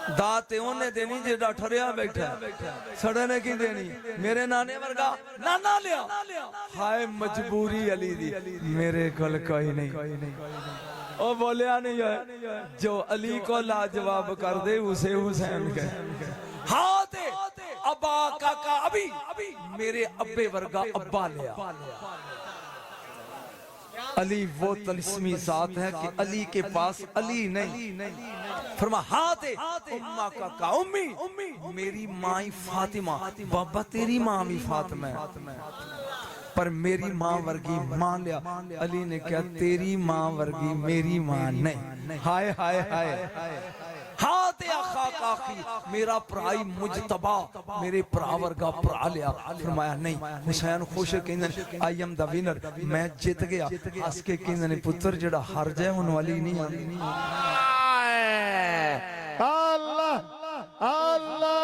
दाते ओने देनी जेड़ा ठरिया बैठा, सड़े ने की देनी? मेरे नाने वर्गा नाना लिया। हाय मजबूरी अली दी, मेरे कोल कोई नहीं। ओ बोलिया नहीं है जो अली को लाजवाब कर दे उसे हुसैन कहे। हाँ दे अब्बा काका अभी मेरे अब्बे वर्गा अब्बा लिया। अली वो तलिस्मी जात है कि अली के पास अली नहीं। फरमा हाथ उम्मा का उम्मी, मेरी माँ फातिमा। बाबा तेरी माँ भी फातिमा है पर मेरी माँ वर्गी मां लिया। अली ने कहा तेरी माँ वर्गी मेरी माँ नहीं। हाय हाय हाय हाथ आखा काखी, मेरा प्राई मुजतबा मेरे भरा वर्गा भरा लिया। फरमाया नहीं। हुसैन खुश कहंदे आई एम द विनर, मैं जीत गया। हस के कहंदे पुत्र जेड़ा हार जाए उन्होंने वाली नहीं आनी। अल्लाह अल्लाह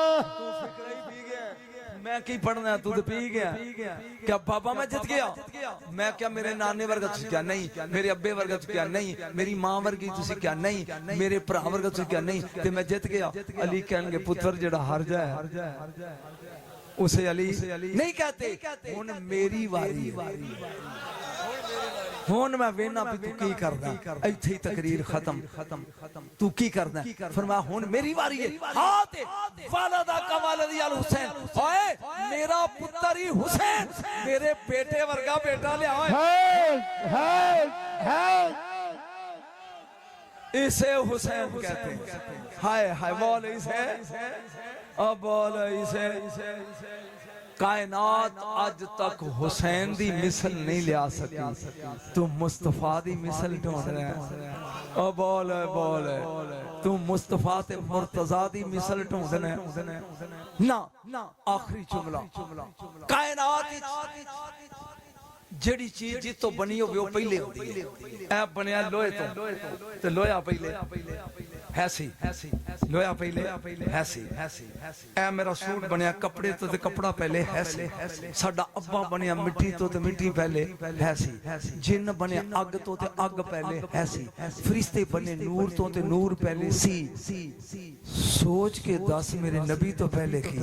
मैं की पढ़ना तू तो पी गया। क्या बाबा मैं जीत गया? मैं क्या मेरे नाने वर्गा तुसी क्या नहीं? मेरे अब्बे वर्गा तुसी क्या नहीं? मेरी मां वर्गी तुसी क्या नहीं? मेरे भरा वर्गा तुसी क्या नहीं? ते मैं जीत गया। अली कहणगे पुत्र जेड़ा हार जाए उसे अली नहीं कहते। हुन मेरी वारी, हुन मैं वेना भी तू की करदा। इत्थे ही तकरीर खत्म। तू की करदा? फरमाया हुन मेरी वारी है। हां ते वालदा का वालदी अल हुसैन। ओए मेरा पुत्र ही हुसैन, मेरे बेटे वर्गा बेटा ले आओ। इसे हुसैन कहते हैं। हाय हाय बोल इसे, अब बोल इसे। कायनात आज तक हुसैन दी मिसल नहीं लिया सकी, तू मुस्तफा दी मिसल ढूंढ रहा है। ओ बोल बोल तू मुस्तफा ते मुर्तजा दी मिसल ढूंढना है ना। आखिरी जुमला, कायनात जेड़ी चीज जिस तो बनी हो वो पहले होती है। ऐ बनया लोहे तो लोहा पहले है सी, लोहा पहले है सी। ऐ मेरा सूट बनया कपड़े तो कपड़ा पहले है सी। साडा अब्बा बनया मिट्टी तो मिट्टी पहले है सी। जिन बनया अग तो अग पहले है सी। फरिश्ते बने नूर तो नूर पहले सी। सोच के दस मेरे नबी तो पहले की।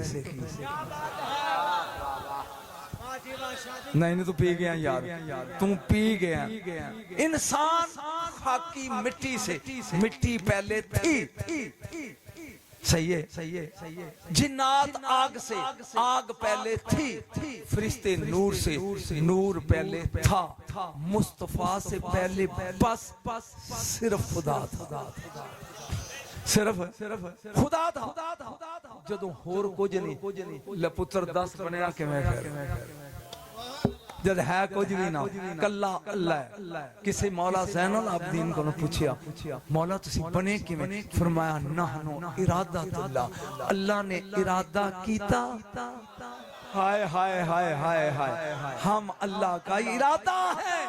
नहीं तू पी गया यार, तू पी गया। इंसान खाकी मिट्टी से, मिट्टी पहले थी। सही है, सही है, सही है। जिन्नात आग से, आग पहले थी, फरिश्ते नूर से, नूर पहले था, मुस्तफा से पहले बस सिर्फ खुदा था, सिर्फ खुदा था। जदों होर कुछ नहीं, ले पुत्र 10 बनया किवें फिर जद है कुछ भी ना, कल्ला अल्लाह है। किसी मौला ज़ैनुल आबिदीन को पूछया, मौला तुसी बने किवें? फरमाया नहनु इरादतुल्लाह, अल्लाह ने इरादा कीता। हाय हाय हाय हाय हाय, हम अल्लाह का इरादा है।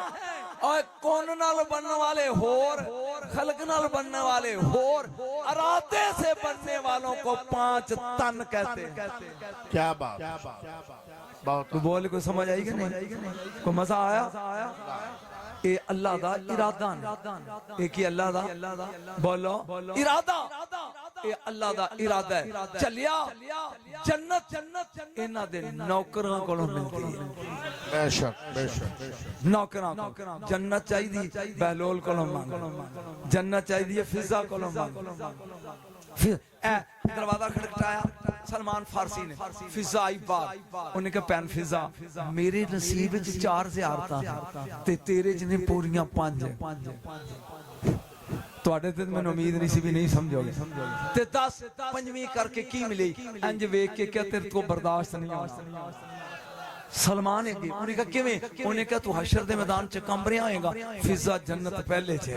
और कौन नाल बनने वाले होर, खल्क नाल बनने वाले होर, इरादे से बनने वालों को 5 तन कहते हैं। क्या बात, बहुत तो बोल को समझ आई कि नहीं? को मजा आया? ये अल्लाह दा इरादा ने, एक ही अल्लाह दा बोलो इरादा, ये अल्लाह दा इरादा है। चलिया जन्नत इन्हां दे नौकरां कोलों मिलदी है। बेशक बेशक, नौकरां जन्नत चाहिदी बहलोल कोलों मांग, जन्नत चाहिदी है फिजा कोलों मांग। फिर दरवाजा खटखटाया सलमान फारसी ने, फिजा आई बात, उन्हें कहा पैन फिजा मेरे नसीब विच 4 ज़ियारतां ते तेरे च ने पूरियां 5। ਤੁਹਾਡੇ ਤੇ ਮੈਨੂੰ ਉਮੀਦ ਨਹੀਂ ਸੀ ਵੀ ਨਹੀਂ ਸਮਝੋਗੇ। ਤੇ 10 ਪੰਜਵੀਂ ਕਰਕੇ ਕੀ ਮਿਲੀ? ਇੰਜ ਵੇਖ ਕੇ ਕਿਹਾ ਤੇਰੇ ਤੋਂ ਬਰਦਾਸ਼ਤ ਨਹੀਂ ਹੋਣਾ। सलमान है, उन्हें कहा किवें? उन्हें कहा तू हशर दे मैदान च कंब रहा होएगा, फिजा जन्नत पहले च।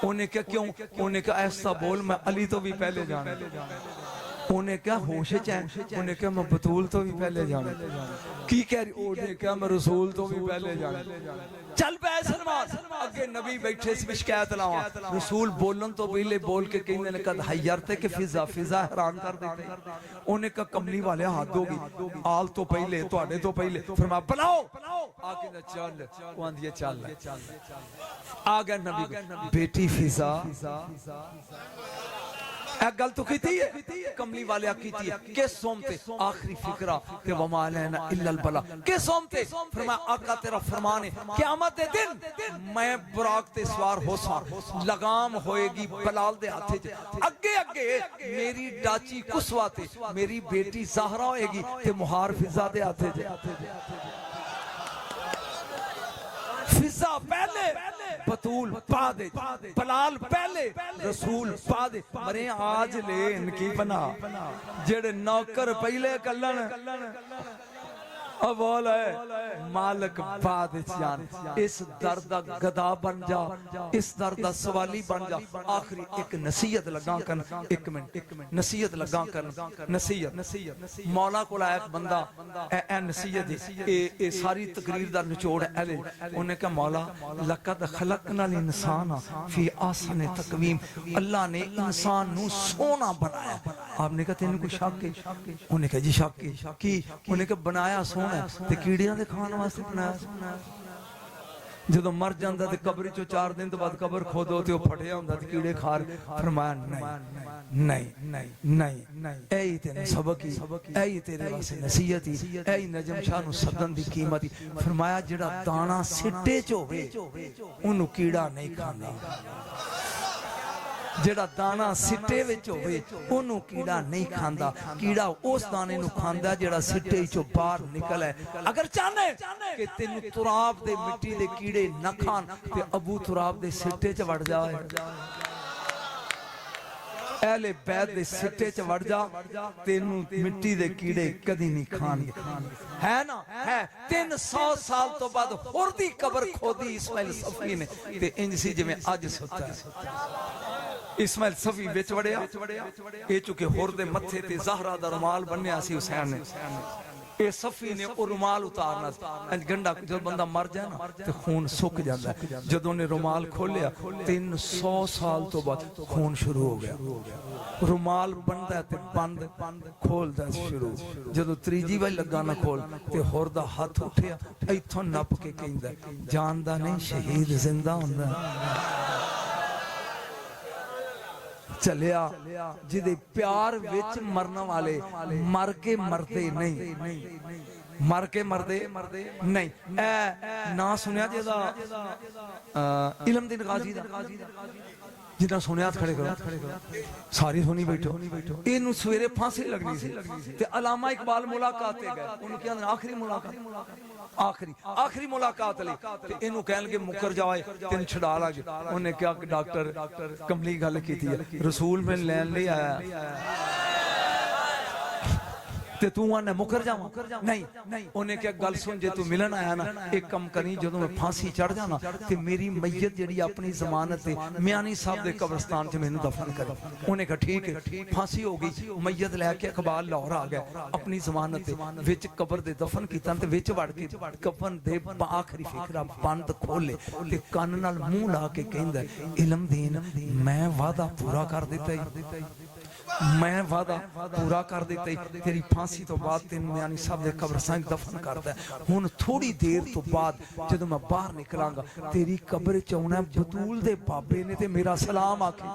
उन्हें कहा क्यों? उन्हें कहा ऐसा बोल मैं अली तो भी पहले जाना। उन्हें क्या होश च है? उन्हें क्या मैं बतूल तो भी पहले जाना। की कह रही? उन्हें क्या मैं रसूल तो भी पहले जाना। चल पै सलमान, अगे नबी बैठे सी शिकायत लावा, रसूल बोलन तो पहले बोल के कहंदे ने कद हयरते के फिजा, फिजा हैरान कर देते। उन्हें कहा कमली वाले हाथ होगी, आल तो पहले ਤੁਹਾਡੇ तो पहले। फरमाया बुलाओ, आके चल, वो आंधी चल। आ गया नबी, बेटी फिजा एक गल तो कीती है, कमली वाले कीती है। किस सोमते? आखिरी फिक्रा ते वमा अलैना इल्लल बला। किस सोमते? फरमाया आका तेरा फरमान है क़यामत दे दिन मैं बुराक ते सवार होसा, लगाम होएगी बलाल दे हाथे च, अगे अगे मेरी डाची कुसवा ते मेरी बेटी ज़हरा होएगी ते मुहार फिजा दे हाथे च। फिजा पहले, बतूल बाद, बलाल पहले, रसूल बाद। मरे आज ले इनकी बना जेड़े नौकर पहले कलन अब बोल है मालिक बाद जान। इस दर दा गदा बन जा, इस दर दा सवाली बन जा। आखिरी एक नसीहत लगा कर, एक मिनट नसीहत लगा कर, नसीहत मौला को आया एक बंदा, ए नसीहत ए सारी तकरीर दा निचोड़ है। उन्हें कहा मौला लक़द खलक़नल इंसान फी आसन तकवीम, अल्लाह ने इंसान नू सोना बनाया। आपने कहा तेन कोई शक है? उन्हें कहा जी शक है की? उन्हें कहा बनाया सोना ते कीड़ियां दे खाण वास्ते बनाया। जदों मर जांदा ते कब्र चो 4 दिन तो बाद कब्र खोदो ते ओ फटिया हुंदा ते कीड़े खा। फरमाया नहीं नहीं नहीं नहीं, ऐ तेरे सबक ही, ऐ तेरे वास्ते नसीहत ही, ऐ नजम शाह नु सदन दी कीमत ही। फरमाया जेड़ा दाना सिट्टे च होवे ओनू कीड़ा नहीं खांदा, जेड़ा दाना सिट्टे विच होवे ओनू कीड़ा नहीं खांदा। कीड़ा उस दाने नू खांदा जेड़ा सिट्टे चों बाहर निकल है। अगर चाहने कि तेनू तुराब दे मिट्टी दे कीड़े न खान ते अबू तुराब दे सिट्टे च वड़ जाए, अहले बैत दे सिट्टे च वड़ जा, तेनू मिट्टी दे कीड़े कदी नहीं खानगे। है ना? है 300 साल तो बाद होर दी कब्र खोदी इस्माइल सफी ने ते इंज सी जिवें अज सुता है। इस्माइल सफी विच वड़िया, ए चुके होर दे मथे ते ज़हरा दा रुमाल बन्निया सी हुसैन ने। ए सफी ने ओ रुमाल उतारना, इंज गंढा जब बंदा मर जाए ना ते खून सुक जाता है। जदों ने रुमाल खोलिया 300 साल तो बाद खून शुरू हो गया। रुमाल बनता है ते बंद खोलदा शुरू। जदों त्रीजी बार लगा ना खोल ते होर दा हाथ उठिया, इथों नप के कहंदा जानदा नहीं शहीद जिंदा हुंदा। चलिया जिदे प्यार विच मरन वाले मर के मरदे नहीं, मर के मरदे नहीं। ए ना सुनिया जेदा इल्म दीन गाजी दा, जिन्ना सुने हाथ खड़े करो, सारी सुनी बैठो। इनू सवेरे फांसी लगनी सी ते अलामा इकबाल मुलाकात ते गए, उन्होंने कहंदे आखिरी मुलाकात, आखिरी मुलाकात ले ते इनू कहन लगे मुकर जाए तेन छड़ा लगे। उन्हें क्या कि डॉक्टर कमली गल कीती है, रसूल मैं लैन नहीं आया ते तू आने मुकर जावा नहीं। उन्हें क्या गल सुन, जे तू मिलन आया ना एक कम करी, जो मैं फांसी चढ़ जाना ते मेरी मैयत जिहड़ी अपनी जमानत ते मियानी साहब दे कब्रस्तान च मैनू दफन कर। उन्हें कहा ठीक है। फांसी हो गई, मैयत लैके इकबाल लाहौर आ गया, अपनी जमानत ते विच कब्र दे दफन कीता ते विच वड़ के कफन दे आखिरी फिकरा बंद खोले ते कन नाल मूंह ला के कहंदा इल्म दीन मैं वादा पूरा कर दिता, मैं वादा पूरा कर दिता। तेरी फांसी तो बाद तेन मियानी साहब दे कब्रस्तान दफन करदा। हुण थोड़ी देर तो बाद जदों मैं बाहर निकलांगा तेरी कब्र च आउणा बतूल दे बाबे ने ते मेरा सलाम आखे।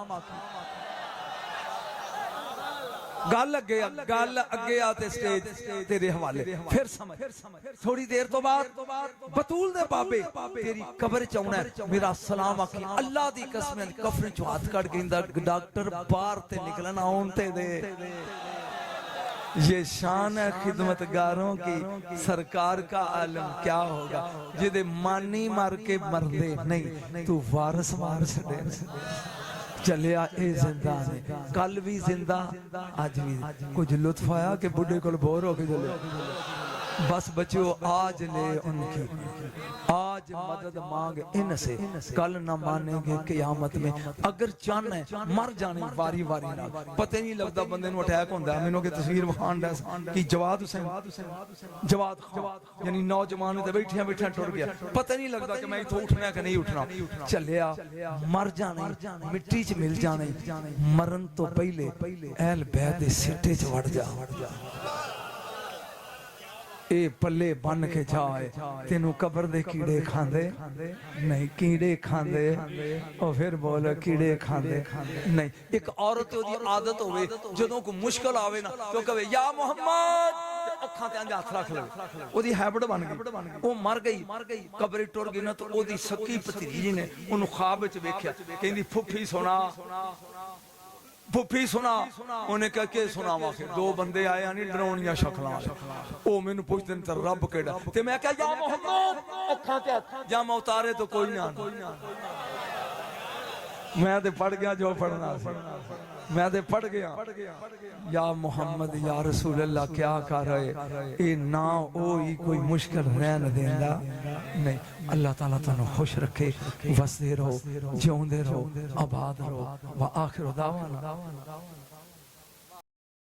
गल अगे आते स्टेज तेरे हवाले। फिर समझ थोड़ी देर तो बाद बतूल दे बाबे तेरी कब्र च आउणा मेरा सलाम आखी। अल्लाह दी कसम कफन चो हाथ कट गईंदा डॉक्टर बाहर ते निकलना आउण ते दे। ये शान है खिदमतगारों की, सरकार का आलम क्या होगा जिदे मानी मार के मरदे नहीं तू वारस दे। चलिया ए जिंदा ने कल भी जिंदा आज भी। कुछ लुत्फ आया कि बुढ़े को बोर हो के चले। बस बच्चों आज ले उनकी, आज मदद मांग इनसे, कल न मानेंगे क़यामत में। अगर चाहना मर जाने वारी वारी ना, पता नहीं लगता बंदे नु अटैक होंदा है। मैनू की तस्वीर वखान दस कि जवाद हुसैन जवाद खान यानी नौजवान ते बैठिया बैठिया टुर गया, पता नहीं लगता कि मैं इथों उठना कि नहीं उठना। चलिया मर जाने, मिट्टी च मिल जाने, मरन तो पहले अहल बैत दे सिट्टे च वड़ जा। ए पल्ले बन के जाए तेनू कब्र दे कीड़े खांदे नहीं, कीड़े खांदे और फिर बोल कीड़े खांदे नहीं। एक औरत दी आदत होवे जदों को मुश्किल आवे ना तो कहे या मोहम्मद, अखां ते हाथ रख ले, ओदी हैबिट बन गई। ओ मर गई, कब्र टुर गई ना तो ओदी सकी भतीजी ने ओनू ख्वाब विच वेख्या, कहंदी फुफी सुना फुफी सुना। उन्हें कहा के सुनावा। दो बंदे आए नहीं डरावनियां शक्लां, ओ मैनू पुछदे ने रब केड़ा ते मैं कहा या मोहम्मद अखां ते जा मैं उतारे तो कोई ना। मैं ते पढ़ गया जो पढ़ना सी, मैं ते पढ़ गया या मोहम्मद या रसूल अल्लाह क्या कर रहे ए ना ओ कोई मुश्किल रहन देंदा नहीं। अल्लाह ताला तुहानू खुश रखे, वसदे रहो, जिउंदे रहो, आबाद रहो। व आखिर दावाना